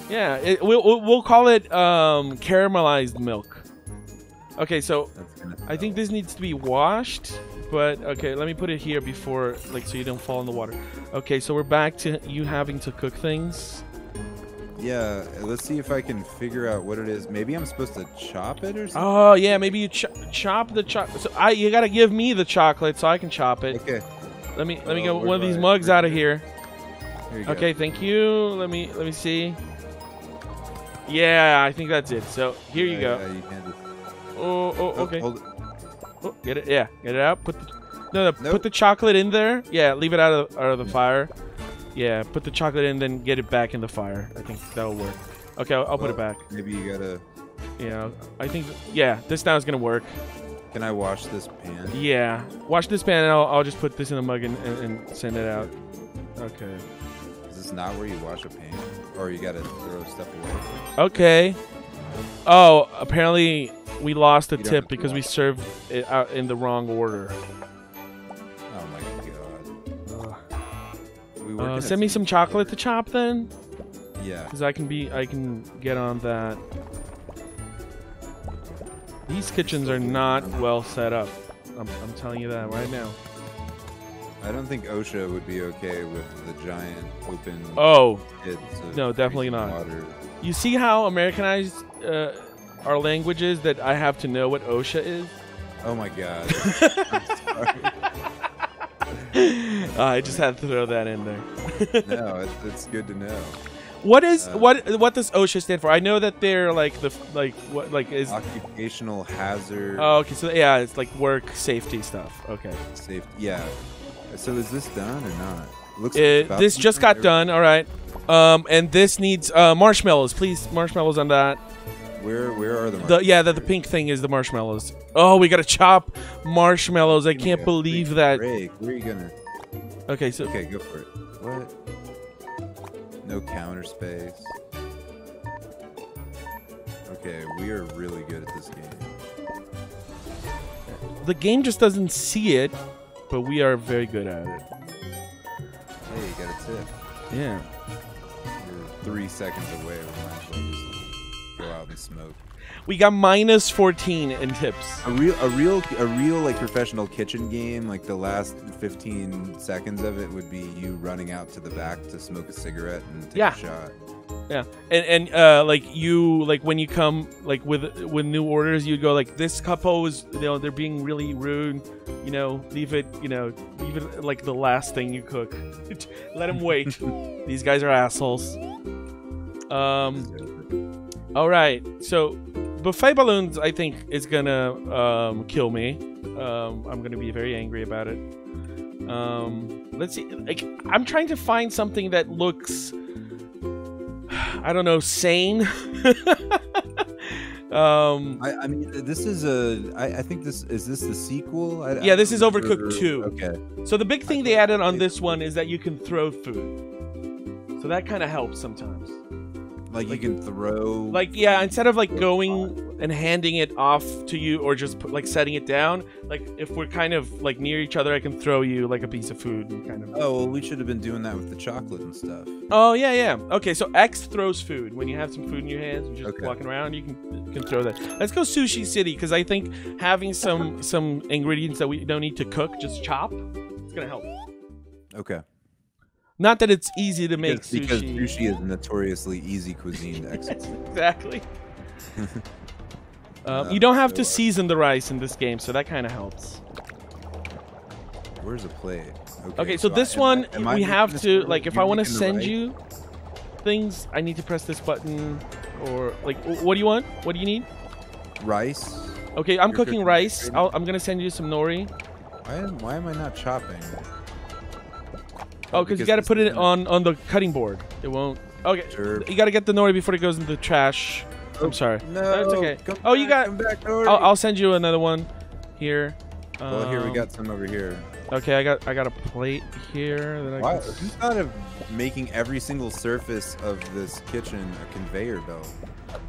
Yeah, we'll call it caramelized milk. Okay, so I think this needs to be washed, but okay, let me put it here before, so you don't fall in the water. Okay, so we're back to you having to cook things. Yeah, let's see if I can figure out what it is. Maybe I'm supposed to chop it or something? Oh, yeah, maybe you chop the chocolate. So you got to give me the chocolate so I can chop it. Okay. Let me get one of these mugs out of here. Here you go. Okay, thank you. Let me see. Yeah, I think that's it. So here you go. Yeah, you can just... Oh, okay. Hold it. Oh, get it? Yeah, get it out. Put the no, Nope. put the chocolate in there. Yeah, leave it out of the fire. Yeah, put the chocolate in, then get it back in the fire. I think that'll work. Okay, I'll put it back. Maybe you gotta. Yeah, I think. Yeah, this now is gonna work. Can I wash this pan? Yeah, wash this pan, and I'll just put this in a mug and send it out. Okay. Is this not where you wash a pan, or you gotta throw stuff away? Okay. Oh, apparently we lost a You don't tip have to because we wash. served it out in the wrong order. Oh my god. We working at Send me some chocolate to chop then, Yeah. because I can get on that. These kitchens are not well set up. I'm telling you that right now. I don't think OSHA would be okay with the giant open Oh, pits of no, definitely freezing not. water. you see how Americanized our language is that I have to know what OSHA is? Oh my god. I'm sorry. I just had to throw that in there. No, it's good to know. What is what does OSHA stand for? I know that they're like what is Occupational hazard oh, okay, so yeah, it's like work safety stuff. Okay. safety. Yeah. So is this done or not? Looks like it's about This to be just got done. All right. And this needs marshmallows, please. Marshmallows on that. Where are the The pink thing is the marshmallows. Oh, we gotta chop marshmallows. I can't believe that. break? Where are you gonna? Okay, so Okay, go for it. What? No counter space. Okay, we are really good at this game. the game just doesn't see it, but we are very good at it. Hey, you got a tip. Yeah. You're 3 seconds away. We might as well just go out and smoke. We got minus 14 in tips. A real like professional kitchen game. Like the last 15 seconds of it would be you running out to the back to smoke a cigarette and take Yeah. a shot. Yeah, and like when you come like with new orders, you go like, this couple is, they're being really rude, leave it like the last thing you cook. Let them wait. These guys are assholes. All right, so buffet balloons I think is gonna kill me. I'm gonna be very angry about it. Let's see, like I'm trying to find something that looks, I don't know, sane. I mean, this is I think this is the sequel. Yeah, this is Overcooked 2. Okay. So the big thing they added on this one is that you can throw food. So that kind of helps sometimes. Like you can throw. Like, yeah, instead of like going and handing it off to you or just like setting it down, like if we're kind of like near each other, I can throw you like a piece of food and kind of. Oh, well, we should have been doing that with the chocolate and stuff. Oh yeah, yeah. Okay, so X throws food. When you have some food in your hands, you're just Okay. walking around, you can throw that. Let's go Sushi City, because I think having some ingredients that we don't need to cook, just chop, it's gonna help. Okay. Not that it's easy to make Because sushi. sushi is notoriously easy cuisine to execute. Exactly. You don't have to so, season the rice in this game, so that kind of helps. Where's a plate? Okay, so this one, am I we making have this to, right? like, if You're I want to making the send right? you things, I need to press this button, or, like, what do you want? What do you need? Rice. Okay, I'm You're cooking cooking rice. rice. I'm gonna send you some nori. Why am I not chopping? Oh, because you because gotta this put it isn't- on the cutting board. It won't. Okay, Sure. you gotta get the nori before it goes in the trash. I'm sorry. No, That's okay. come Oh, you back, got. come back, Nori. I'll send you another one here. Well, here we got some over here. Okay, I got a plate here that I Why? can. Who thought of making every single surface of this kitchen a conveyor belt?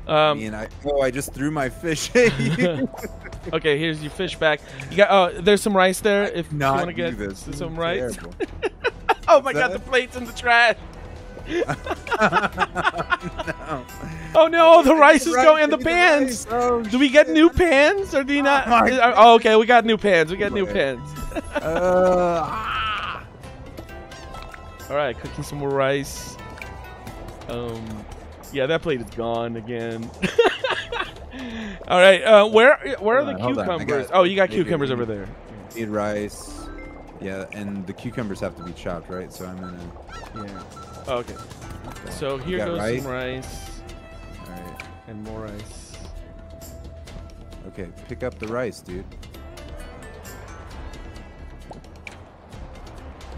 I mean, I just threw my fish at you. Okay, here's your fish back. You got. There's some rice there. If you Not want to do get this. This some is rice. terrible. Oh my God, that- the plate's in the trash. No. Oh no, the rice is Right, going in the give me pans. rice. Oh, Do we get new pans or do you not? my Oh, okay, we got new pans. We got new Right. pans. All right, cooking some more rice. Yeah, that plate is gone again. All right, where are the Hold on, I cucumbers? got- Oh, you got maybe cucumbers we over there. Need rice. Yeah, and the cucumbers have to be chopped, right? So I'm gonna. Yeah. Oh, okay. So You here got goes rice? some rice All right. and more rice. Okay, pick up the rice, dude.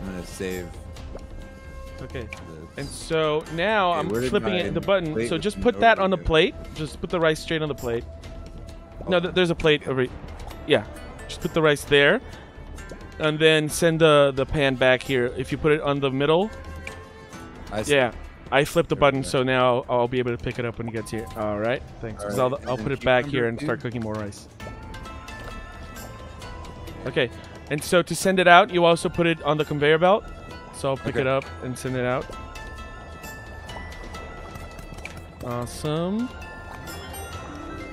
I'm gonna save. Okay. This. And so now Okay, I'm where did flipping my it the button. plate So with just the put that on the overview? plate. Just put the rice straight on the plate. No, Oh. there's a plate over. Yeah. Just put the rice there, and then send the pan back here. If you put it on the middle. Yeah. I flipped the button, so now I'll be able to pick it up when it gets here. All right. Thanks. 'Cause All right, I'll and put then it back here cucumber and too? start cooking more rice. Okay. And so to send it out, you also put it on the conveyor belt. So I'll pick Okay. it up and send it out. Awesome.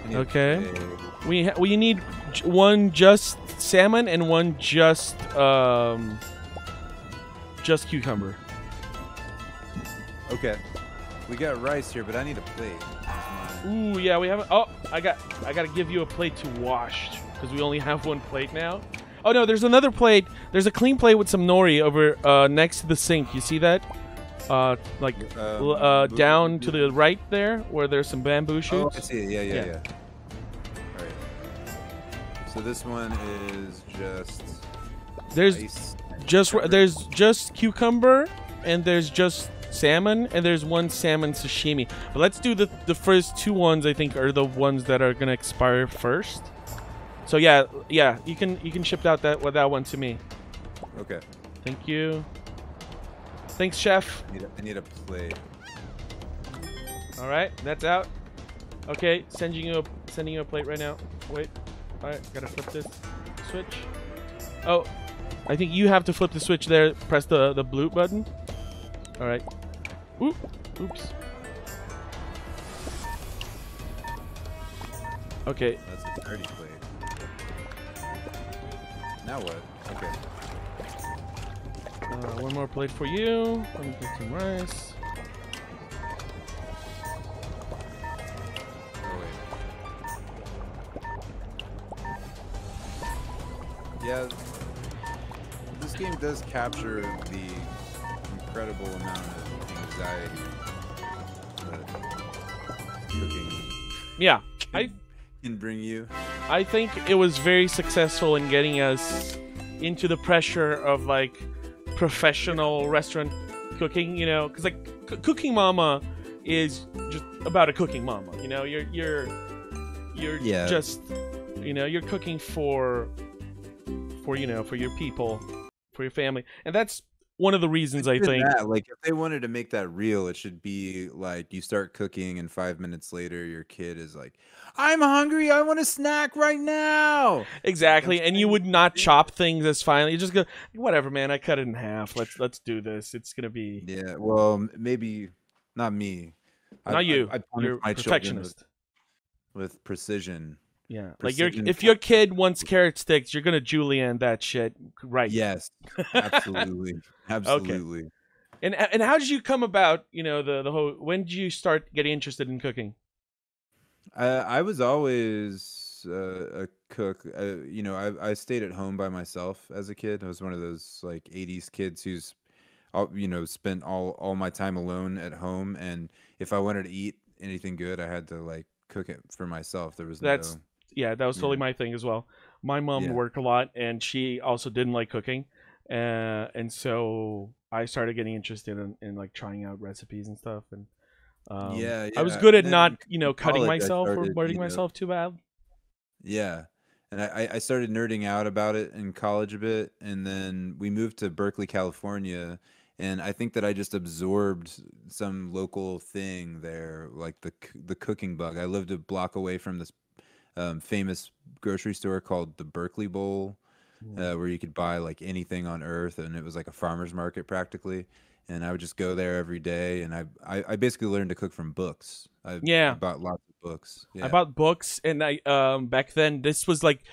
I need a Okay. plate. We need one just salmon and one just cucumber. Okay. We got rice here, but I need a plate. That's mine. Ooh, yeah, we have. Oh, I gotta give you a plate to wash because we only have one plate now. Oh no, there's another plate. There's a clean plate with some nori over next to the sink. You see that? Down to the right there, where there's some bamboo Oh, shoots. I see it. Yeah. Yeah. All right. So this one is just There's rice. there's just cucumber and there's just salmon and there's one salmon sashimi. But let's do the first two ones. I think are the ones that are gonna expire first. So yeah, you can ship out that one to me. Okay. Thank you. Thanks, chef. I need a plate. All right, that's out. Okay, sending you a plate right now. Wait. All right, gotta flip this switch. Oh, I think you have to flip the switch there. Press the blue button. All right. Oops. Okay. That's a dirty plate. Now what? Okay. One more plate for you. Let me get some rice. Oh wait. Yeah. This game does capture the incredible amount of anxiety that cooking Yeah, I can bring you. I think it was very successful in getting us into the pressure of like professional restaurant cooking, you know, because like Cooking Mama is just about a cooking mama, you know. You're Yeah. just, you know, you're cooking for your people, for your family, and that's one of the reasons I Even think. that, like if they wanted to make that real, it should be like you start cooking and 5 minutes later your kid is like, I'm hungry, I want a snack right now. Exactly, That's and you would not chop things as finely. You just go, whatever, man. I cut it in half. Let's do this. It's gonna be Yeah, well, maybe not me. not you. I punish You're my a children perfectionist. with precision. Yeah, like Precision if your cut. kid wants carrot sticks, you're gonna julienne that shit right. Yes, absolutely, absolutely. And how did you come about? You know, the whole. When did you start getting interested in cooking? I was always a cook. You know, I stayed at home by myself as a kid. I was one of those like '80s kids who's, you know, spent all my time alone at home. And if I wanted to eat anything good, I had to like cook it for myself. There was That's no, that was totally yeah, my thing as well. My mom yeah, worked a lot, and she also didn't like cooking, and so I started getting interested in like trying out recipes and stuff. And yeah, I was yeah. good And at then not, in cutting college, I myself or started, burning you know, myself too bad. yeah. And I started nerding out about it in college a bit, and then we moved to Berkeley, California, and I think that I just absorbed some local thing there, like the cooking bug. I lived a block away from this famous grocery store called the Berkeley Bowl, Mm. where you could buy like anything on earth, and it was like a farmer's market practically. And I would just go there every day, and I basically learned to cook from books. I Yeah, bought lots of books. I Yeah. bought books, and I back then this was like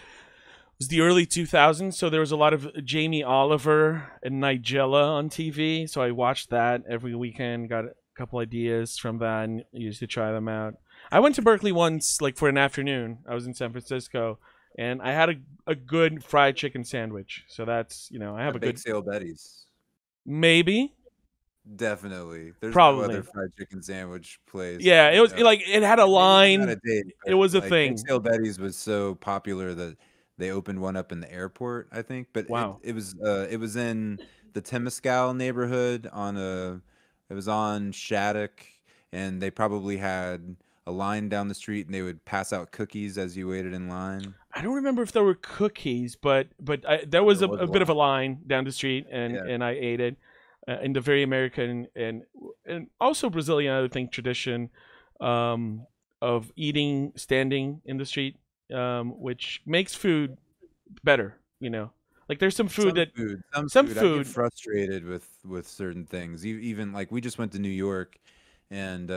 was the early 2000s, so there was a lot of Jamie Oliver and Nigella on TV. So I watched that every weekend, got a couple ideas from that, and used to try them out. I went to Berkeley once, like for an afternoon. I was in San Francisco, and I had a good fried chicken sandwich. So that's, I have At a Bake good, Sale Betty's. maybe, Definitely. There's no probably. other fried chicken sandwich place. Yeah, it was like it had a Maybe not a line. date, It but was a like Bake thing. Sale Betty's was so popular that they opened one up in the airport, I think. But Wow. it was in the Temescal neighborhood on a. It was on Shattuck, and they probably had a line down the street, and they would pass out cookies as you waited in line. I don't remember if there were cookies, but there was There was a a bit of a line. line down the street, Yeah, and I ate it in the very American and also Brazilian, I think, tradition um, of eating standing in the street, which makes food better. Like there's some food that some some food. I get food. frustrated with certain things. Even like we just went to New York, and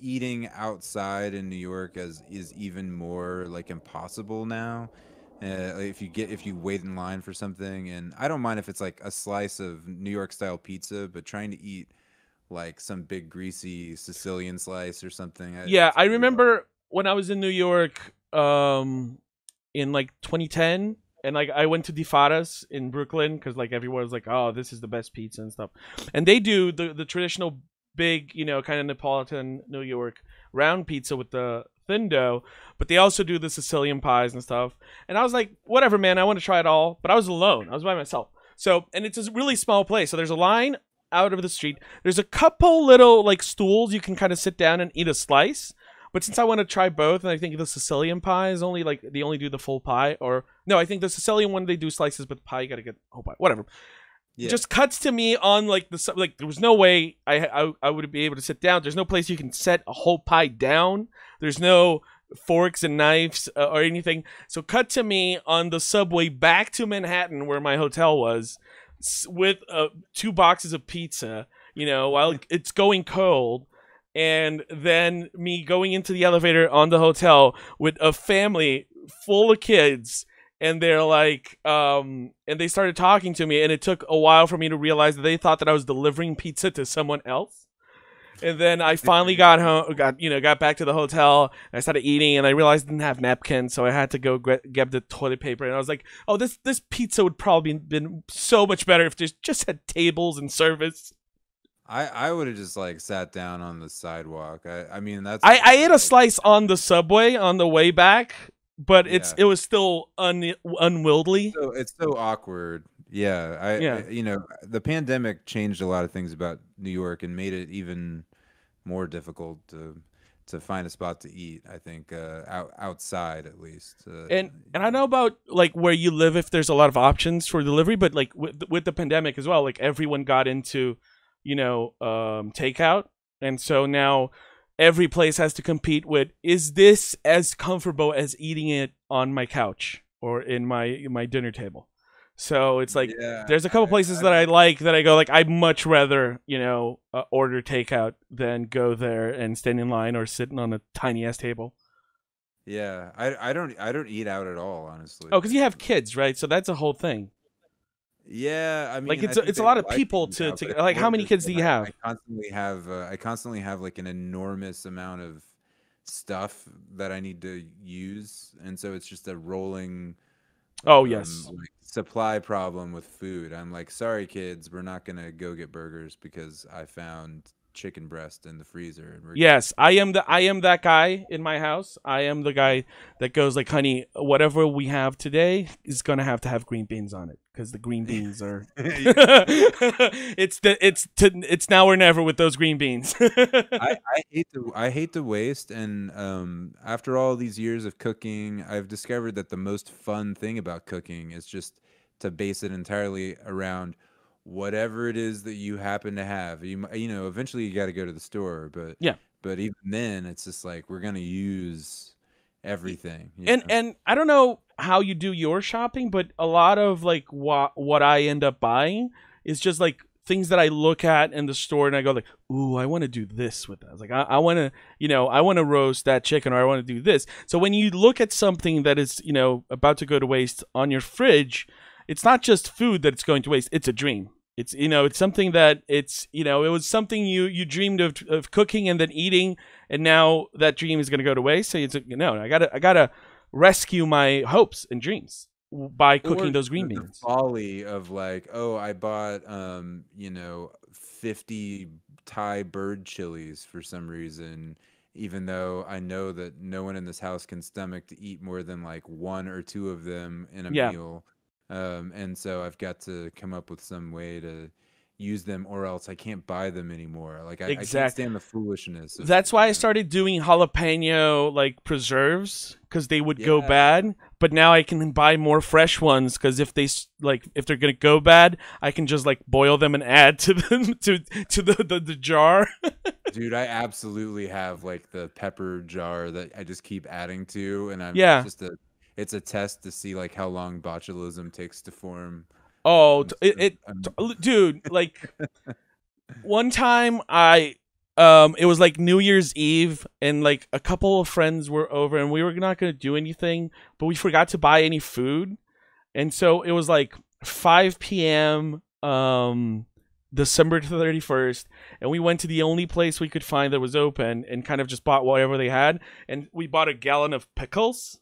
eating outside in New York is even more like impossible now. If you wait in line for something, and I don't mind if it's like a slice of New York style pizza, but trying to eat like some big greasy Sicilian slice or something, Yeah, it's I really hard. remember when I was in New York in like 2010, and like I went to Di Fara's in Brooklyn because like everyone was like, "Oh, this is the best pizza and stuff," and they do the traditional big, kind of Neapolitan New York round pizza with the thin dough, but they also do the Sicilian pies and stuff. And I was like, "Whatever, man, I want to try it all," but I was alone. I was by myself. So, and it's a really small place. So there's a line out of the street. There's a couple little like stools you can kind of sit down and eat a slice. But since I want to try both, and I think the Sicilian pie is only like they only do the full pie, or no, I think the Sicilian one they do slices, but the pie you gotta get the whole pie. Whatever. Yeah. Just cuts to me on like like there was no way I would be able to sit down. There's no place you can set a whole pie down. There's no forks and knives or anything. So cut to me on the subway back to Manhattan where my hotel was with two boxes of pizza, while it's going cold. And then me going into the elevator on the hotel with a family full of kids, and they're like and they started talking to me, and it took a while for me to realize that they thought that I was delivering pizza to someone else. And then I finally got home, got back to the hotel, and I started eating, and I realized I didn't have napkins, so I had to go get the toilet paper. And I was like, "Oh, this pizza would probably been so much better if there's just had tables and service." I would have just like sat down on the sidewalk. I mean that's I ate honestly a like slice on the subway on the way back, but yeah. it was still unwieldy. It's so awkward. Yeah, Yeah. the pandemic changed a lot of things about New York and made it even more difficult to find a spot to eat. I think outside at least. And I know about like where you live if there's a lot of options for delivery, but like with the pandemic as well, like everyone got into takeout, and so now every place has to compete with, is this as comfortable as eating it on my couch or in my dinner table? So it's like Yeah, there's a couple places I that I don't. like that I go like I'd much rather order takeout than go there and stand in line or sitting on a tiny ass table. Yeah, I don't eat out at all, honestly. Oh, because you have kids, right? So that's a whole thing. Yeah, I Like mean, I it's think a they lot of like to people eat to out, but to it's like. How more many just kids that do you have? I constantly have like an enormous amount of stuff that I need to use, and so it's just a rolling Oh yes. like supply problem with food. I'm like, sorry kids, we're not gonna go get burgers because I found chicken breast in the freezer, and we're Yes, I am that guy in my house. I am the guy that goes like, "Honey, whatever we have today is gonna have to have green beans on it because the green beans are." It's now or never with those green beans. I hate to waste, and after all these years of cooking, I've discovered that the most fun thing about cooking is just to base it entirely around whatever it is that you happen to have. Eventually you got to go to the store, but Yeah. even then, it's just like we're gonna use everything. And I don't know how you do your shopping, but a lot of like what I end up buying is just like things that I look at in the store and I go like, "Ooh, I want to do this with that." I was like, I want to, I want to roast that chicken, or I want to do this. So when you look at something that is, about to go to waste on your fridge, it's not just food that it's going to waste, it's a dream. It's something that it was something you dreamed of cooking and then eating, and now that dream is going to go to waste. So it's no, I gotta rescue my hopes and dreams by Or cooking those green the beans. folly of like, oh, I bought 50 Thai bird chilies for some reason, even though I know that no one in this house can stomach to eat more than like one or two of them in a Yeah, meal. And so I've got to come up with some way to use them, or else I can't buy them anymore. Like I can't Exact. stand the foolishness of, That's why I started doing jalapeno like preserves because they would go yeah, bad. But now I can buy more fresh ones because if they're gonna go bad, I can just like boil them and add to them to the jar. dude, I absolutely have like the pepper jar that I just keep adding to, and Yeah. it's a test to see like how long botulism takes to form. Oh, Um, dude, like one time it was like New Year's Eve and like a couple of friends were over and we were not going to do anything, but we forgot to buy any food. And so it was like 5 p.m. December 31st, and we went to the only place we could find that was open and kind of just bought whatever they had, and we bought a gallon of pickles.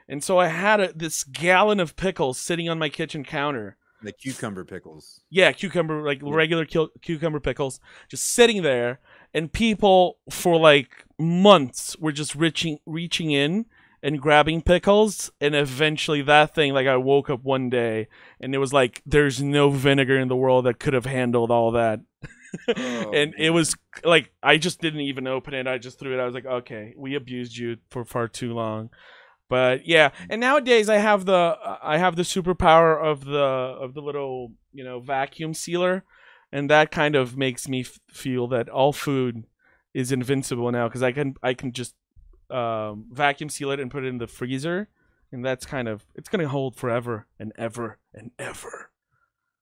And so I had this gallon of pickles sitting on my kitchen counter. the cucumber pickles. Yeah, cucumber, like Yeah. regular cucumber pickles, just sitting there. And people for like months were just reaching in and grabbing pickles. And eventually that thing, like I woke up one day and it was like, there's no vinegar in the world that could have handled all that. Oh, And it man. was like, I just didn't even open it. I just threw it. I was like, okay, we abused you for far too long. But yeah, and nowadays I have the superpower of the little vacuum sealer, and that kind of makes me feel that all food is invincible now because I can just vacuum seal it and put it in the freezer, and that's kind of it's gonna hold forever and ever and ever.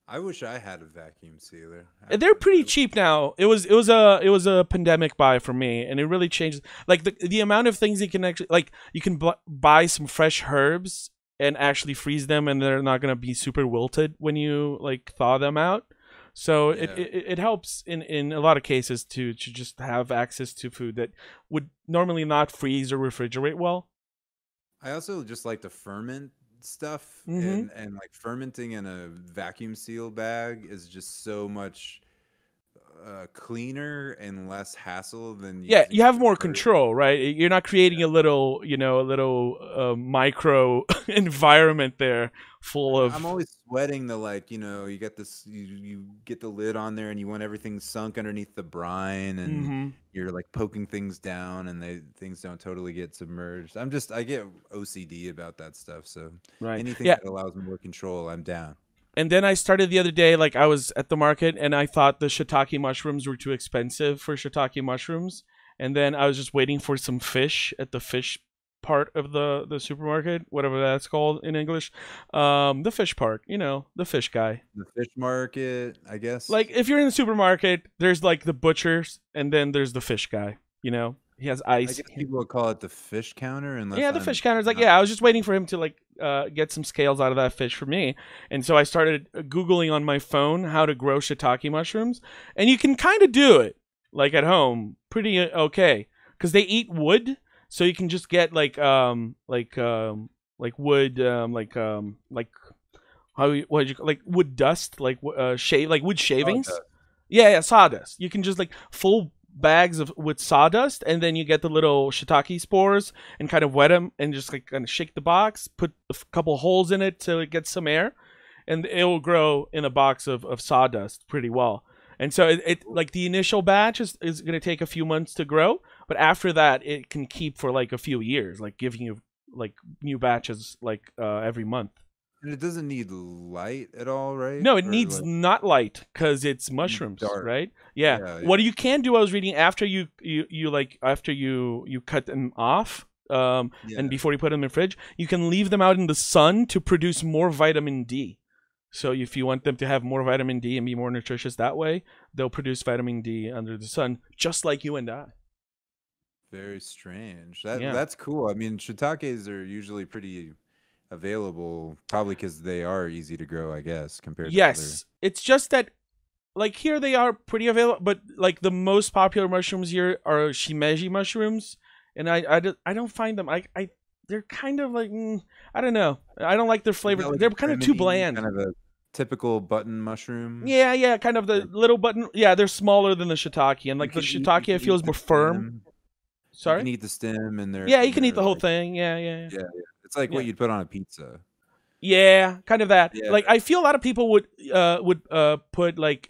I wish I had a vacuum sealer. And they're pretty cheap now. It was a pandemic buy for me, and it really changes like the amount of things you can actually like. You can buy some fresh herbs and actually freeze them, and they're not gonna be super wilted when you like thaw them out. So Yeah. it helps in a lot of cases to just have access to food that would normally not freeze or refrigerate well. I also just like to ferment stuff, Hmm. and like fermenting in a vacuum seal bag is just so much cleaner and less hassle than Yeah, using you have more paper. control, right? You're not creating a little, micro environment there full I'm of. always sweating the like, you get this, you get the lid on there and you want everything sunk underneath the brine, and Hmm. you're like poking things down and things don't totally get submerged. I get OCD about that stuff. So Right. anything Yeah. that allows more control, I'm down. And then I started the other day, like I was at the market and I thought the shiitake mushrooms were too expensive for shiitake mushrooms. And then I was just waiting for some fish at the fish part of the supermarket, whatever that's called in English. The fish part, the fish guy. The fish market, I Like guess. if you're in the supermarket, there's like the butchers and then there's the fish guy, He has I ice. guess people would call it the fish counter, unless Yeah, the fish I'm counter's like, not. yeah, I was just waiting for him to like get some scales out of that fish for me. And so I started Googling on my phone how to grow shiitake mushrooms. And you can kind of do it like at home pretty okay because they eat wood. So you can just get like wood, like what like wood dust, like shave, like wood shavings. Sawdust. Yeah, sawdust. You can just like full bags of with sawdust, and then you get the little shiitake spores and kind of wet them, and just like kind of shake the box, put a couple holes in it to get some air, and it will grow in a box of sawdust pretty well. And so it like the initial batch is going to take a few months to grow, but after that it can keep for like a few years, like giving you like new batches like every month. And it doesn't need light at all, right? No, it Or needs like not light because it's needs mushrooms, dark. right? Yeah. Yeah, What yeah. you can do, I was reading after you like after you cut them off, and Yeah. before you put them in the fridge, you can leave them out in the sun to produce more vitamin D. So if you want them to have more vitamin D and be more nutritious that way, they'll produce vitamin D under the sun, just like you and I. Very strange. That Yeah. that's cool. I mean, shiitakes are usually pretty available, probably because they are easy to grow, I guess, compared to other. Yes, it's just that like here they are pretty available, but like the most popular mushrooms here are shimeji mushrooms, and I don't find them. I they're kind of like I don't know. I don't like their Is flavor. that like They're a kind of too criminy, bland. kind of a typical button mushroom? Yeah, yeah, kind of the Like little button. Yeah, they're smaller than the shiitake, and you like the can eat, you shiitake, it can eat feels the more firm. stem. You Sorry. can eat the stem, and Yeah, you and can eat they're the whole like, thing. Yeah, yeah, yeah, yeah. It's like yeah. what you'd put on a pizza. Yeah, kind of that. Yeah. Like I feel a lot of people would put like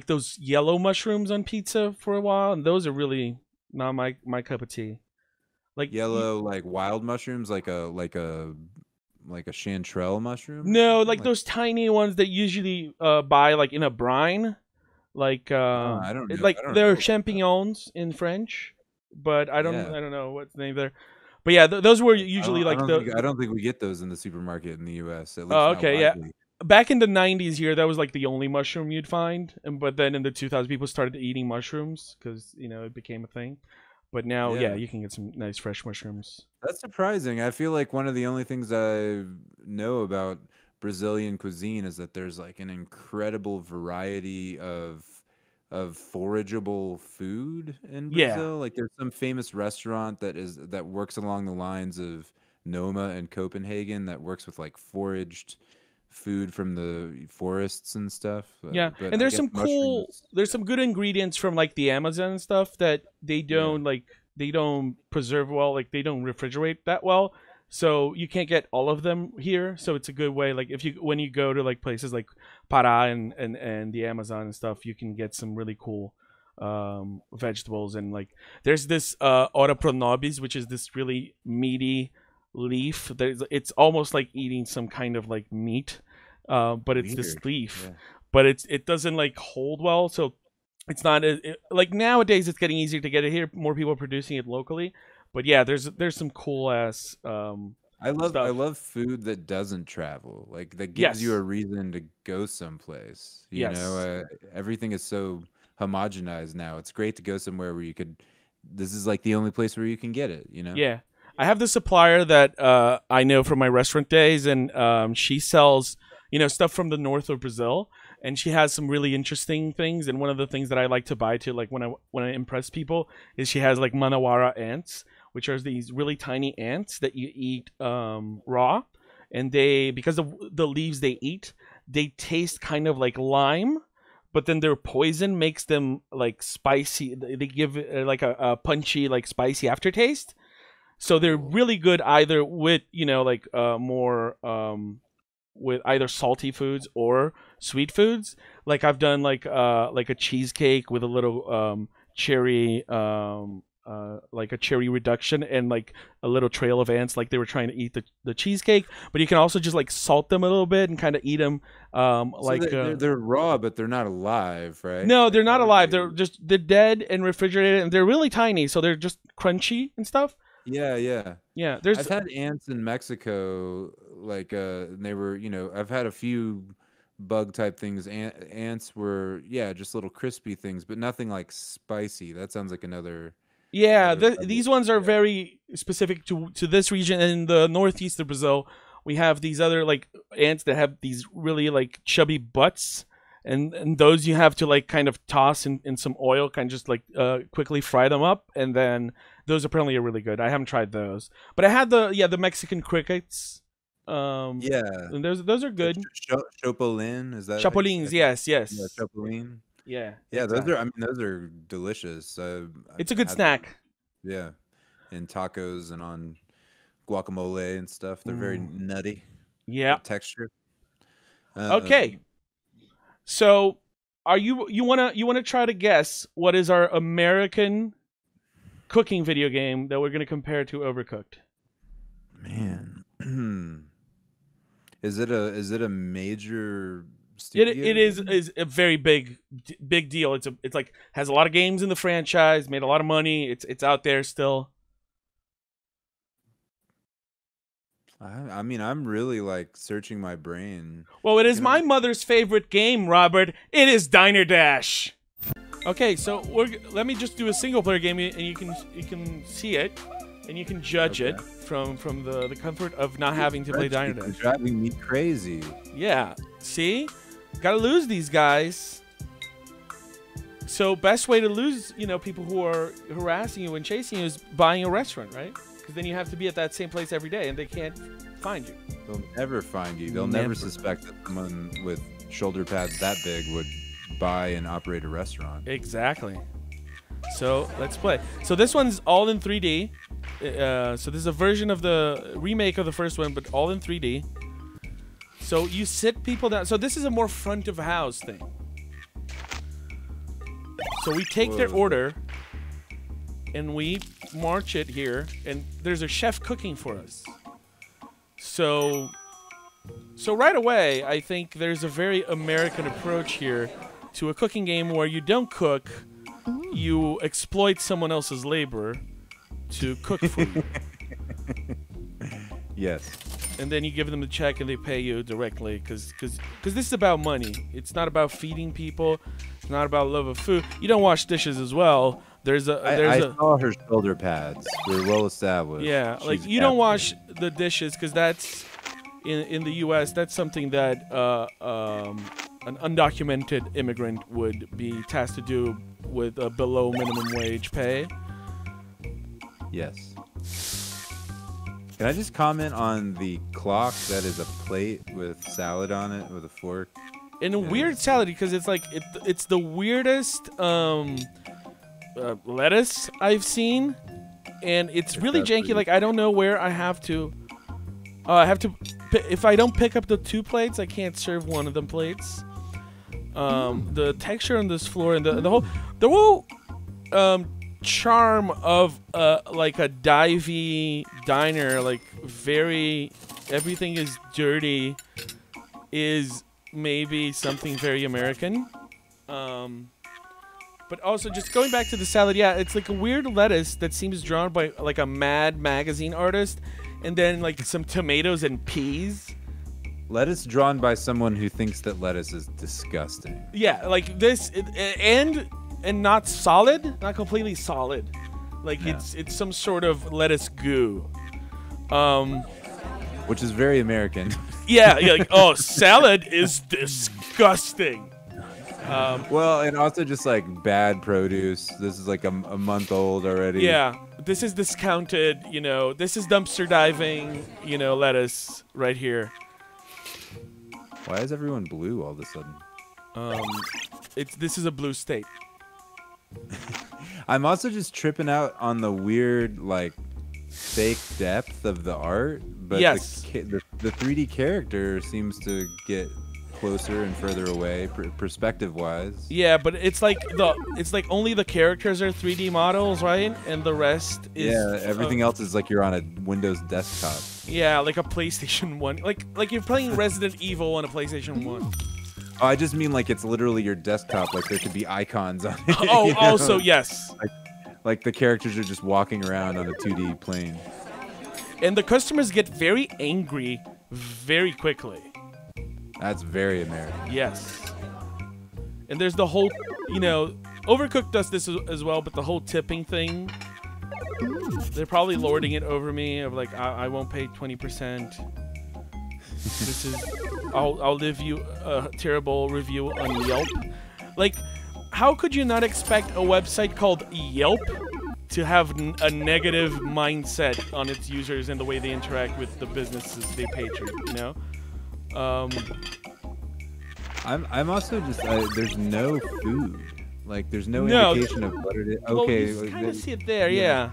those yellow mushrooms on pizza for a while, and those are really not my cup of tea. Like Yellow, like wild mushrooms, like a chanterelle mushroom or no, something. like those tiny ones that usually buy like in a brine. Like I don't know. like I don't know they're about that. champignons in French, but Yeah. I don't know what's the name there. But yeah, those were usually I like don't think the I don't think we get those in the supermarket in the U.S. At least oh, not okay, yeah. widely. Back in the 90s here, that was like the only mushroom you'd find. And but then in the 2000s, people started eating mushrooms because, it became a thing. But now, yeah, Yeah. you can get some nice fresh mushrooms. That's surprising. I feel like one of the only things I know about Brazilian cuisine is that there's like an incredible variety of forageable food in Yeah. Brazil. Like there's some famous restaurant that works along the lines of Noma in Copenhagen that works with like foraged food from the forests and stuff. Yeah. But And I there's guess some mushrooms, there's some good ingredients from like the Amazon and stuff that yeah. they don't preserve well, like they don't refrigerate that well. So you can't get all of them here. So it's a good way. Like if you when you go to like places like Pará and the Amazon and stuff, you can get some really cool vegetables and like there's this ora pronobis, which is this really meaty leaf. It's almost like eating some kind of like meat, but it's this Weird. leaf. Yeah. But it doesn't like hold well, so it's not like nowadays it's getting easier to get it here. More people are producing it locally, but yeah, there's some cool ass I stuff. love food that doesn't travel. Like that gives you a Yes, reason to go someplace. yes, Everything is so homogenized now. It's great to go somewhere where you could. This is like the only place where you can get it. yeah. I have the supplier that I know from my restaurant days, and she sells stuff from the north of Brazil, and she has some really interesting things. And one of the things that I like to buy to like when I impress people is she has like manawara ants, which are these really tiny ants that you eat raw, and they because of the leaves they eat, they taste kind of like lime. But then their poison makes them like spicy. They give it like a punchy, like spicy aftertaste. So they're Cool. really good either with like more with either salty foods or sweet foods. Like I've done like a cheesecake with a little cherry like a cherry reduction and like a little trail of ants like they were trying to eat the cheesecake, but you can also just like salt them a little bit and kind of eat them So they're raw, but they're not alive, right? no, Like they're how not do alive. they? They're dead and refrigerated and they're really tiny, so they're just crunchy and stuff. Yeah, yeah. Yeah, there's I've had ants in Mexico, like and they were, I've had a few bug type things. Ants were, yeah, just little crispy things, but nothing like spicy. That sounds like Yeah, another level. these ones are Yeah. very specific to this region. In the northeast of Brazil, we have these other like ants that have these really like chubby butts, and those you have to like kind of toss in some oil, kind of just like quickly fry them up, and then those apparently are really good. I haven't tried those, but I had the Mexican crickets, Yeah. and those are The good. Chopolin, is that how you say Chapulines, it? yes, Yeah, yes, Chopolin. yeah, Yeah, exactly. I mean, those are delicious. It's a I've good had those, snack. yeah, in tacos and on guacamole and stuff. They're very Mm, nutty, yeah. good texture. Okay. Um, So, are you wanna try to guess what is our American cooking video game that we're gonna compare to Overcooked? man, is it a major It studio game? is a very big deal. It's like has a lot of games in the franchise, made a lot of money. It's out there still. I mean, I'm really like searching my brain. Well, it I is can my only mother's favorite game, Robert. It is Diner Dash. Okay, so let me just do a single player game, and you can see it, and you can judge okay. it from the comfort of not Your having to play Diner spreadsheets are Dash. driving me crazy. Yeah, see, gotta lose these guys. So best way to lose, people who are harassing you and chasing you is buying a restaurant, right? Because then you have to be at that same place every day, and they can't find you. They'll never find you. They'll Never. never suspect that someone with shoulder pads that big would buy and operate a restaurant. Exactly. So let's play. So this one's all in 3D. So this is a version of the remake of the first one, but all in 3D. So you sit people down. So this is a more front of house thing. So we take their order and we march it here, and there's a chef cooking for us. So right away, I think there's a very American approach here to a cooking game where you don't cook, you exploit someone else's labor to cook for you. Yes. And then you give them the check and they pay you directly because this is about money. It's not about feeding people. It's not about love of food. You don't wash dishes as well. I saw her shoulder pads. We're well established. Yeah, She's like you don't wash the dishes because that's in the U.S. That's something that an undocumented immigrant would be tasked to do with a below minimum wage pay. Yes. Can I just comment on the clock that is a plate with salad on it with a fork? And a weird salad because it's like it's the weirdest lettuce I've seen, and it's really janky. Like I don't know where I have to. If I don't pick up the 2 plates, I can't serve one of them plates. The texture on this floor and the whole charm of like a divey diner, like everything is dirty, is maybe something very American. But also just going back to the salad, yeah, it's like a weird lettuce that seems drawn by like a Mad magazine artist, and then like some tomatoes and peas. Lettuce drawn by someone who thinks that lettuce is disgusting. Yeah, like this, and not solid, not completely solid. Like Yeah. it's some sort of lettuce goo. Which is very American. Yeah, like oh, salad is disgusting. Well, and also just like bad produce. This is like a month old already. Yeah, this is discounted. You know, this is dumpster diving. You know, lettuce right here. Why is everyone blue all of a sudden? This is a blue state. I'm also just tripping out on the weird like fake depth of the art, but Yes. the 3D character seems to get closer and further away perspective wise. Yeah, but it's like only the characters are 3D models, right? And the rest is everything else is like you're on a Windows desktop. Yeah, like a PlayStation 1. Like you're playing Resident Evil on a PlayStation 1. Oh, I just mean like it's literally your desktop. Like there could be icons on it. Oh, you know? also yes. Like the characters are just walking around on a 2D plane. And the customers get very angry very quickly. That's very American. Yes. And there's the whole, you know, Overcooked does this as well, but the whole tipping thing, they're probably lording it over me of like, I won't pay 20%. This is, I'll leave you a terrible review on Yelp. Like, how could you not expect a website called Yelp to have a negative mindset on its users and the way they interact with the businesses they patron, you know? I'm also just there's no food. Like there's no indication of what it is. Okay, well, you kind of see it there, yeah.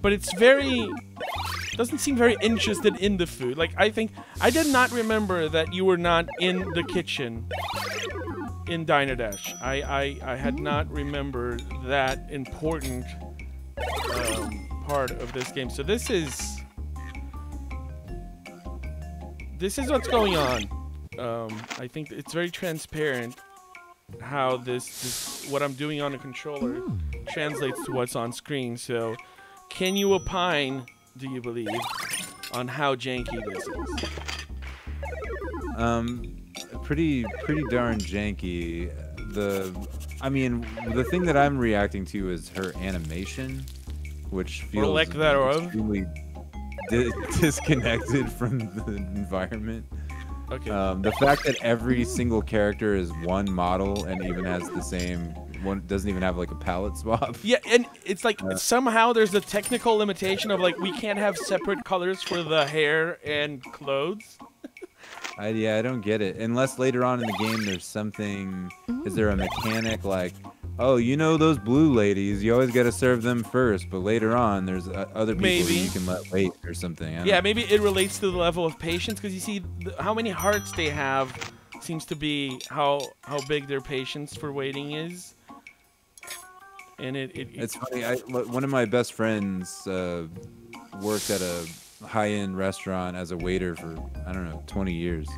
But it's doesn't seem very interested in the food. Like I did not remember that you were not in the kitchen in Diner Dash. I had not remembered that important part of this game. So this is what's going on. I think it's very transparent how this what I'm doing on a controller translates to what's on screen. So, can you opine, do you believe, on how janky this is? Pretty darn janky. The thing that I'm reacting to is her animation, which feels extremely disconnected from the environment. Okay. The fact that every single character is one model and even has the same one, doesn't even have like a palette swap. Yeah, and it's like somehow there's a technical limitation of like we can't have separate colors for the hair and clothes. I don't get it. Unless later on in the game there's something. Is there a mechanic like oh, you know those blue ladies, you always got to serve them first, but later on, there's other people who Maybe. you can let wait or something. I Yeah, don't. maybe it relates to the level of patience because you see how many hearts they have seems to be how big their patience for waiting is. And It's funny. One of my best friends worked at a high-end restaurant as a waiter for, I don't know, 20 years,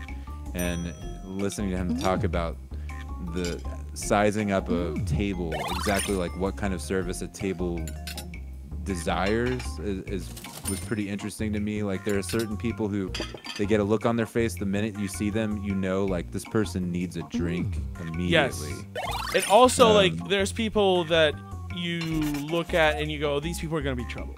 and listening to him talk about the sizing up a table, exactly like what kind of service a table desires was pretty interesting to me. Like there are certain people who they get a look on their face the minute you see them, you know, like this person needs a drink immediately. yes. And also like there's people that you look at and you go, oh, these people are gonna be trouble.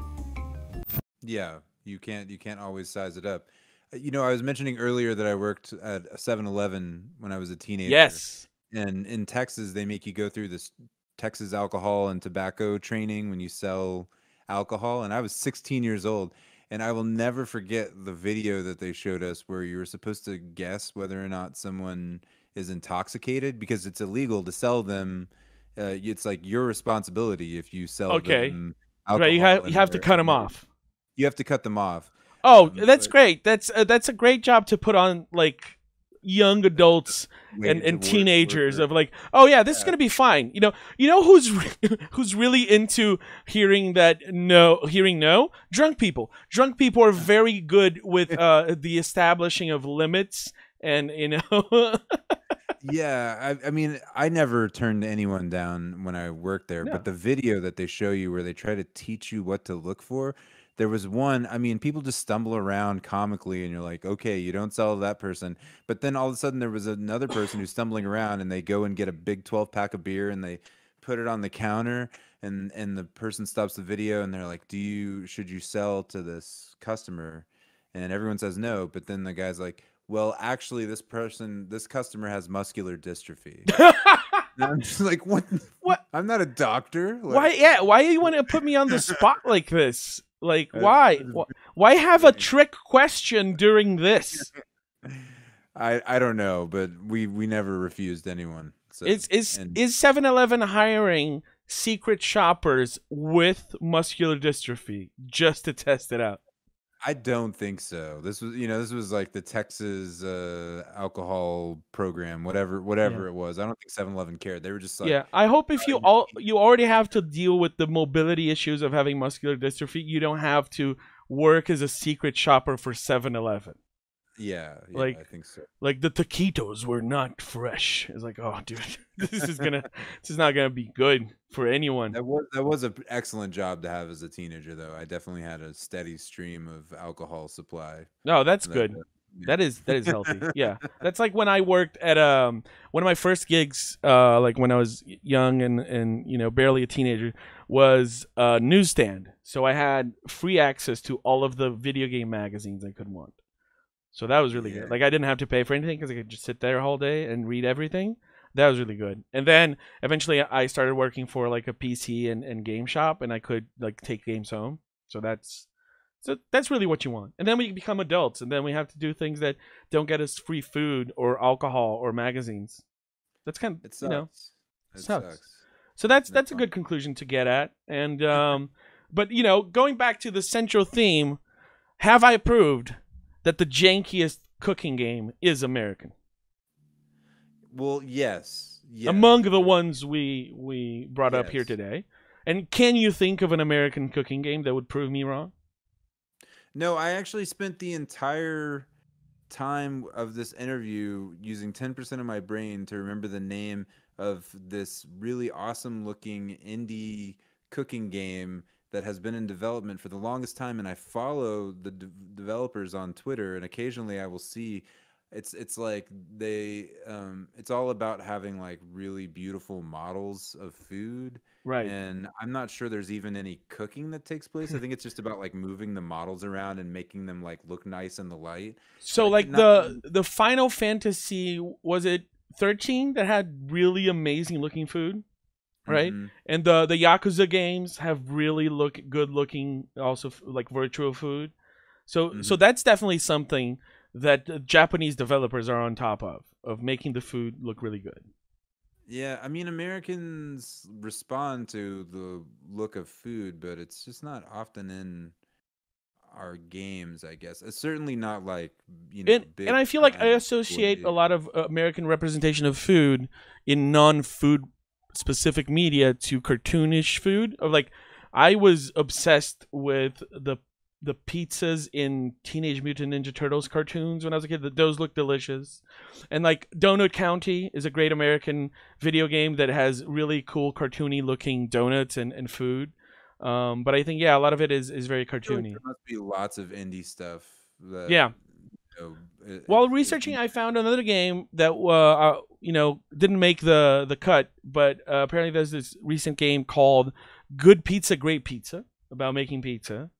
Yeah, you can't always size it up. You know, I was mentioning earlier that I worked at a 7-Eleven when I was a teenager. Yes. And in Texas, they make you go through this Texas alcohol and tobacco training when you sell alcohol. And I was 16 years old. And I will never forget the video that they showed us where you were supposed to guess whether or not someone is intoxicated because it's illegal to sell them. It's like your responsibility if you sell them alcohol. Right, you have to cut them off. You have to cut them off. Oh, that's great. That's a great job to put on like young adults and teenagers of like, oh yeah, this is gonna be fine. You know who's really into hearing no? Drunk people. Drunk people are very good with the establishing of limits, and you know. Yeah, I mean, I never turned anyone down when I worked there, but the video that they show you where they try to teach you what to look for, there was one, I mean, people just stumble around comically and you're like, okay, you don't sell to that person. But then all of a sudden there was another person who's stumbling around and they go and get a big 12-pack of beer and they put it on the counter and the person stops the video and they're like, should you sell to this customer? And everyone says no, but then the guy's like, well, actually, this customer has muscular dystrophy. And I'm just like, what? What? I'm not a doctor. Like, why? Yeah, why do you want to put me on the spot like this? Like, why? Why have a trick question during this? I don't know, but we never refused anyone. So, is 7-Eleven hiring secret shoppers with muscular dystrophy just to test it out? I don't think so. This was like the Texas alcohol program, whatever it was. I don't think 7-Eleven cared. They were just like, yeah. I hope if you already have to deal with the mobility issues of having muscular dystrophy, you don't have to work as a secret shopper for 7-Eleven. Yeah, like, I think so. Like the taquitos were not fresh. It's like, oh, dude, this is not gonna be good for anyone. That was an excellent job to have as a teenager, though. I definitely had a steady stream of alcohol supply. No, that's good. Yeah. That is healthy. Yeah, that's like when I worked at one of my first gigs, like when I was young and barely a teenager, was a newsstand. So I had free access to all of the video game magazines I could want. So that was really good. Like I didn't have to pay for anything because I could just sit there all day and read everything. That was really good. And then eventually I started working for like a PC and game shop, and I could like take games home. So that's really what you want. And then we become adults, and then we have to do things that don't get us free food or alcohol or magazines. That's kind of, it sucks. It sucks. So that's a good conclusion to get at. And but going back to the central theme, have I proved that the jankiest cooking game is American? Well, yes. Among the ones we brought up here today. And can you think of an American cooking game that would prove me wrong? No, I actually spent the entire time of this interview using 10% of my brain to remember the name of this really awesome looking indie cooking game that has been in development for the longest time, and I follow the developers on Twitter, and occasionally I will see it's like it's all about having like really beautiful models of food, right? And I'm not sure there's even any cooking that takes place. I think it's just about like moving the models around and making them like look nice in the light. So like the Final Fantasy, was it 13 that had really amazing looking food? Right, and the Yakuza games have really good looking, also like virtual food. So that's definitely something that Japanese developers are on top of making the food look really good. Yeah, I mean, Americans respond to the look of food, but it's just not often in our games, I guess. It's certainly not like, And big I feel like I time associate a way. lot of American representation of food in non-food specific media to cartoonish food. Of like, I was obsessed with the pizzas in Teenage Mutant Ninja Turtles cartoons when I was a kid. Those look delicious, and like Donut County is a great American video game that has really cool cartoony looking donuts and food. But I think yeah, a lot of it is very I feel like cartoony. there must be lots of indie stuff that, Yeah. you know, While if researching, you I found another game that didn't make the cut, but apparently there's this recent game called Good Pizza, Great Pizza about making pizza.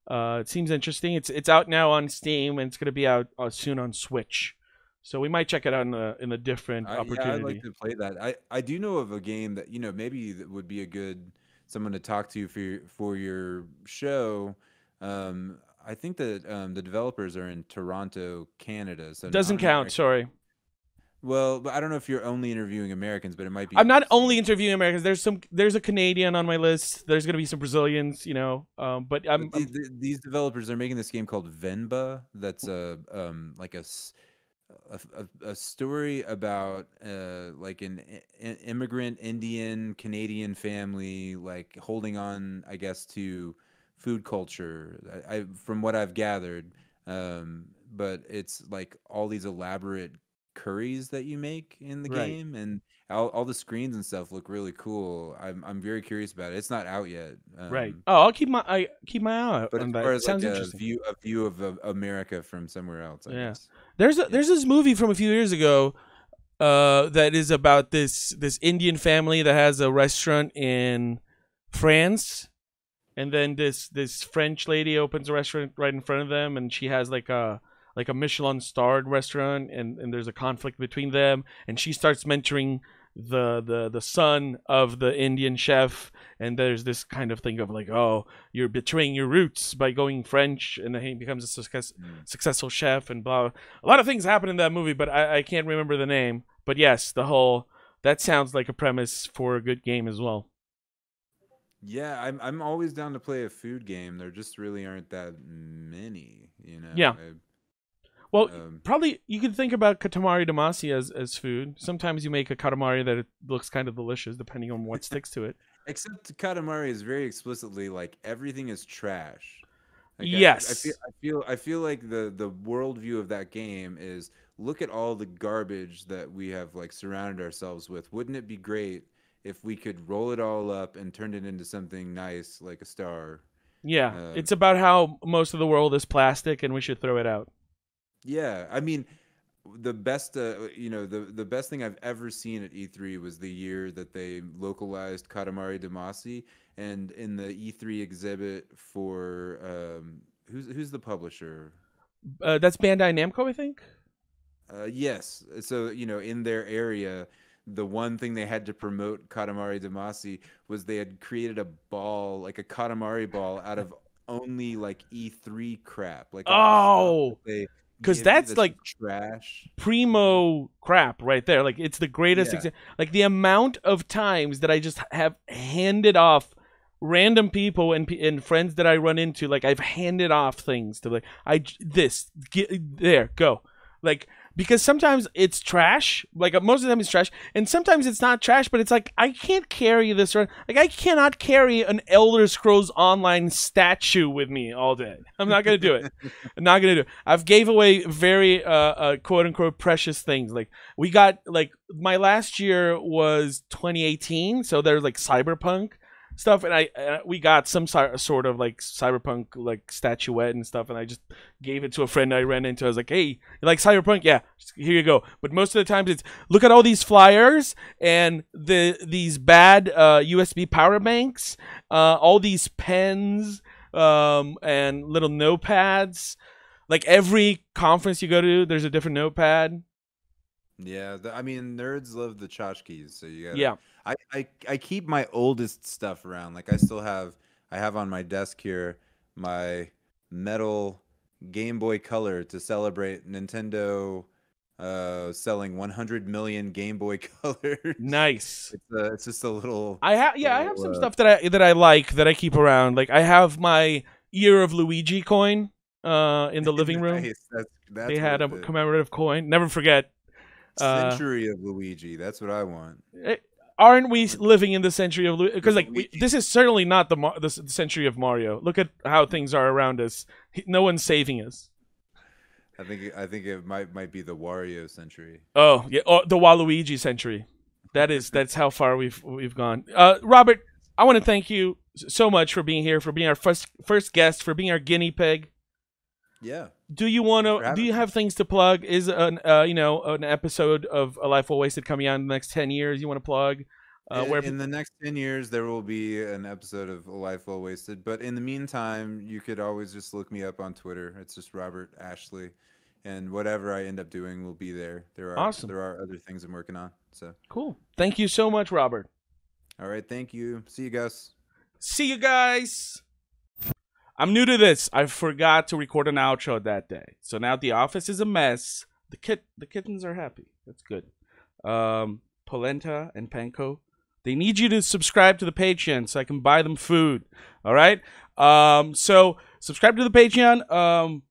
It seems interesting. It's out now on Steam and it's going to be out soon on Switch. So we might check it out in a different yeah, I'd like opportunity. to play that. I do know of a game that, maybe that would be a good someone to talk to for your show. I think that the developers are in Toronto, Canada, so Doesn't not an count. American. Sorry, Well, but I don't know if you're only interviewing Americans, but it might be I'm not only interesting. interviewing Americans. There's a Canadian on my list. There's going to be some Brazilians. But But these developers are making this game called Venba. That's like a story about like an immigrant Indian Canadian family like holding on, I guess, to food culture. From what I've gathered, but it's like all these elaborate curries that you make in the right. game, and all the screens and stuff look really cool. I'm very curious about it. It's not out yet. Right. Oh, I keep my eye out But as on that. far It as like sounds interesting. a view of America from somewhere else, I Yeah. guess. Yeah. There's this movie from a few years ago that is about this Indian family that has a restaurant in France, and then this French lady opens a restaurant right in front of them, and she has like a Michelin starred restaurant, and there's a conflict between them, and she starts mentoring the son of the Indian chef, and there's this kind of thing of like, oh, you're betraying your roots by going French, and then he becomes a Mm. successful chef, and blah. A lot of things happen in that movie, but I can't remember the name. But yes, the whole that sounds like a premise for a good game as well. Yeah, I'm always down to play a food game. There just really aren't that many, you know. Yeah. Well, Um, probably you could think about katamari damacy as food. Sometimes you make a katamari that it looks kind of delicious, depending on what sticks to it. except Katamari is very explicitly like everything is trash. Like Yes. I feel like the worldview of that game is look at all the garbage that we have like surrounded ourselves with. Wouldn't it be great if we could roll it all up and turn it into something nice like a star? Yeah. Um, It's about how most of the world is plastic and we should throw it out. yeah, I mean, the best the best thing I've ever seen at E3 was the year that they localized Katamari Damacy, and in the E3 exhibit for who's the publisher. That's Bandai Namco, I think. Yes. So, in their area, the one thing they had to promote Katamari Damacy was they had created a ball, like a Katamari ball, out of only like E3 crap, like all the stuff that Oh, they because give you that's that's like just trash. primo crap right there. Like it's the greatest Yeah. example. Like the amount of times that I just have handed off random people and friends that I run into. Like I've handed off things to like this get there go. Like because sometimes it's trash. Like most of the time it's trash, and sometimes it's not trash. But it's like I can't carry this. Like I cannot carry an Elder Scrolls Online statue with me all day. I'm not gonna do it. I'm not gonna do it. I've gave away very quote unquote precious things. Like we got like my last year was 2018, so there's like cyberpunk stuff, and I we got some sort of like cyberpunk like statuette and stuff, and I just gave it to a friend I ran into. I was like, "Hey, you like cyberpunk? Yeah, here you go." But most of the times, it's look at all these flyers and these bad USB power banks, all these pens, and little notepads. Like every conference you go to, there's a different notepad. Yeah, I mean, nerds love the tchotchkes, so you gotta. Yeah. I keep my oldest stuff around. Like I have on my desk here my metal Game Boy Color to celebrate Nintendo selling 100 million Game Boy Colors. Nice. It's just a little. I have some stuff that I like that I keep around. Like I have my Year of Luigi coin in the living room. Nice. That's they had a commemorative coin. Never forget. Century of Luigi. That's what I want. Aren't we living in the century of Luigi? Because this is certainly not the century of Mario. Look at how things are around us. No one's saving us. I think it might be the Wario century. Oh yeah, the Waluigi century. That's how far we've gone. Robert, I want to thank you so much for being here, for being our first guest, for being our guinea pig. Yeah. Do you have things to plug? Is an episode of A Life Well Wasted coming out in the next 10 years you want to plug? In the next 10 years, there will be an episode of A Life Well Wasted. But in the meantime, you could always just look me up on Twitter. It's just Robert Ashley. And whatever I end up doing will be there. Awesome. There are other things I'm working on. So cool. Thank you so much, Robert. All right. Thank you. See you guys. See you guys. I'm new to this. I forgot to record an outro that day. So now the office is a mess. The kittens are happy. That's good. Polenta and Panko, they need you to subscribe to the Patreon so I can buy them food. All right? So subscribe to the Patreon.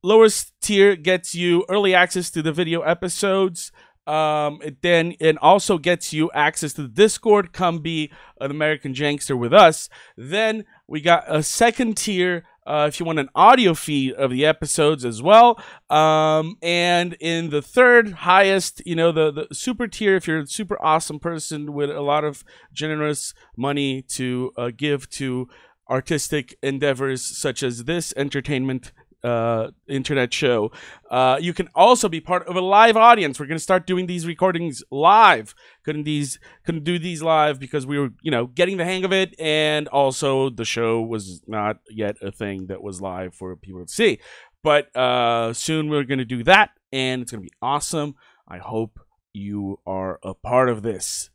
Lowest tier gets you early access to the video episodes. It also gets you access to the Discord. Come be an American Jankster with us. Then we got a second tier if you want an audio feed of the episodes as well. And in the third highest, the super tier, if you're a super awesome person with a lot of generous money to give to artistic endeavors such as this entertainment internet show, you can also be part of a live audience. We're going to start doing these recordings live. Couldn't do these live because we were getting the hang of it, and also the show was not yet a thing that was live for people to see. But soon we're going to do that, and it's going to be awesome. I hope you are a part of this.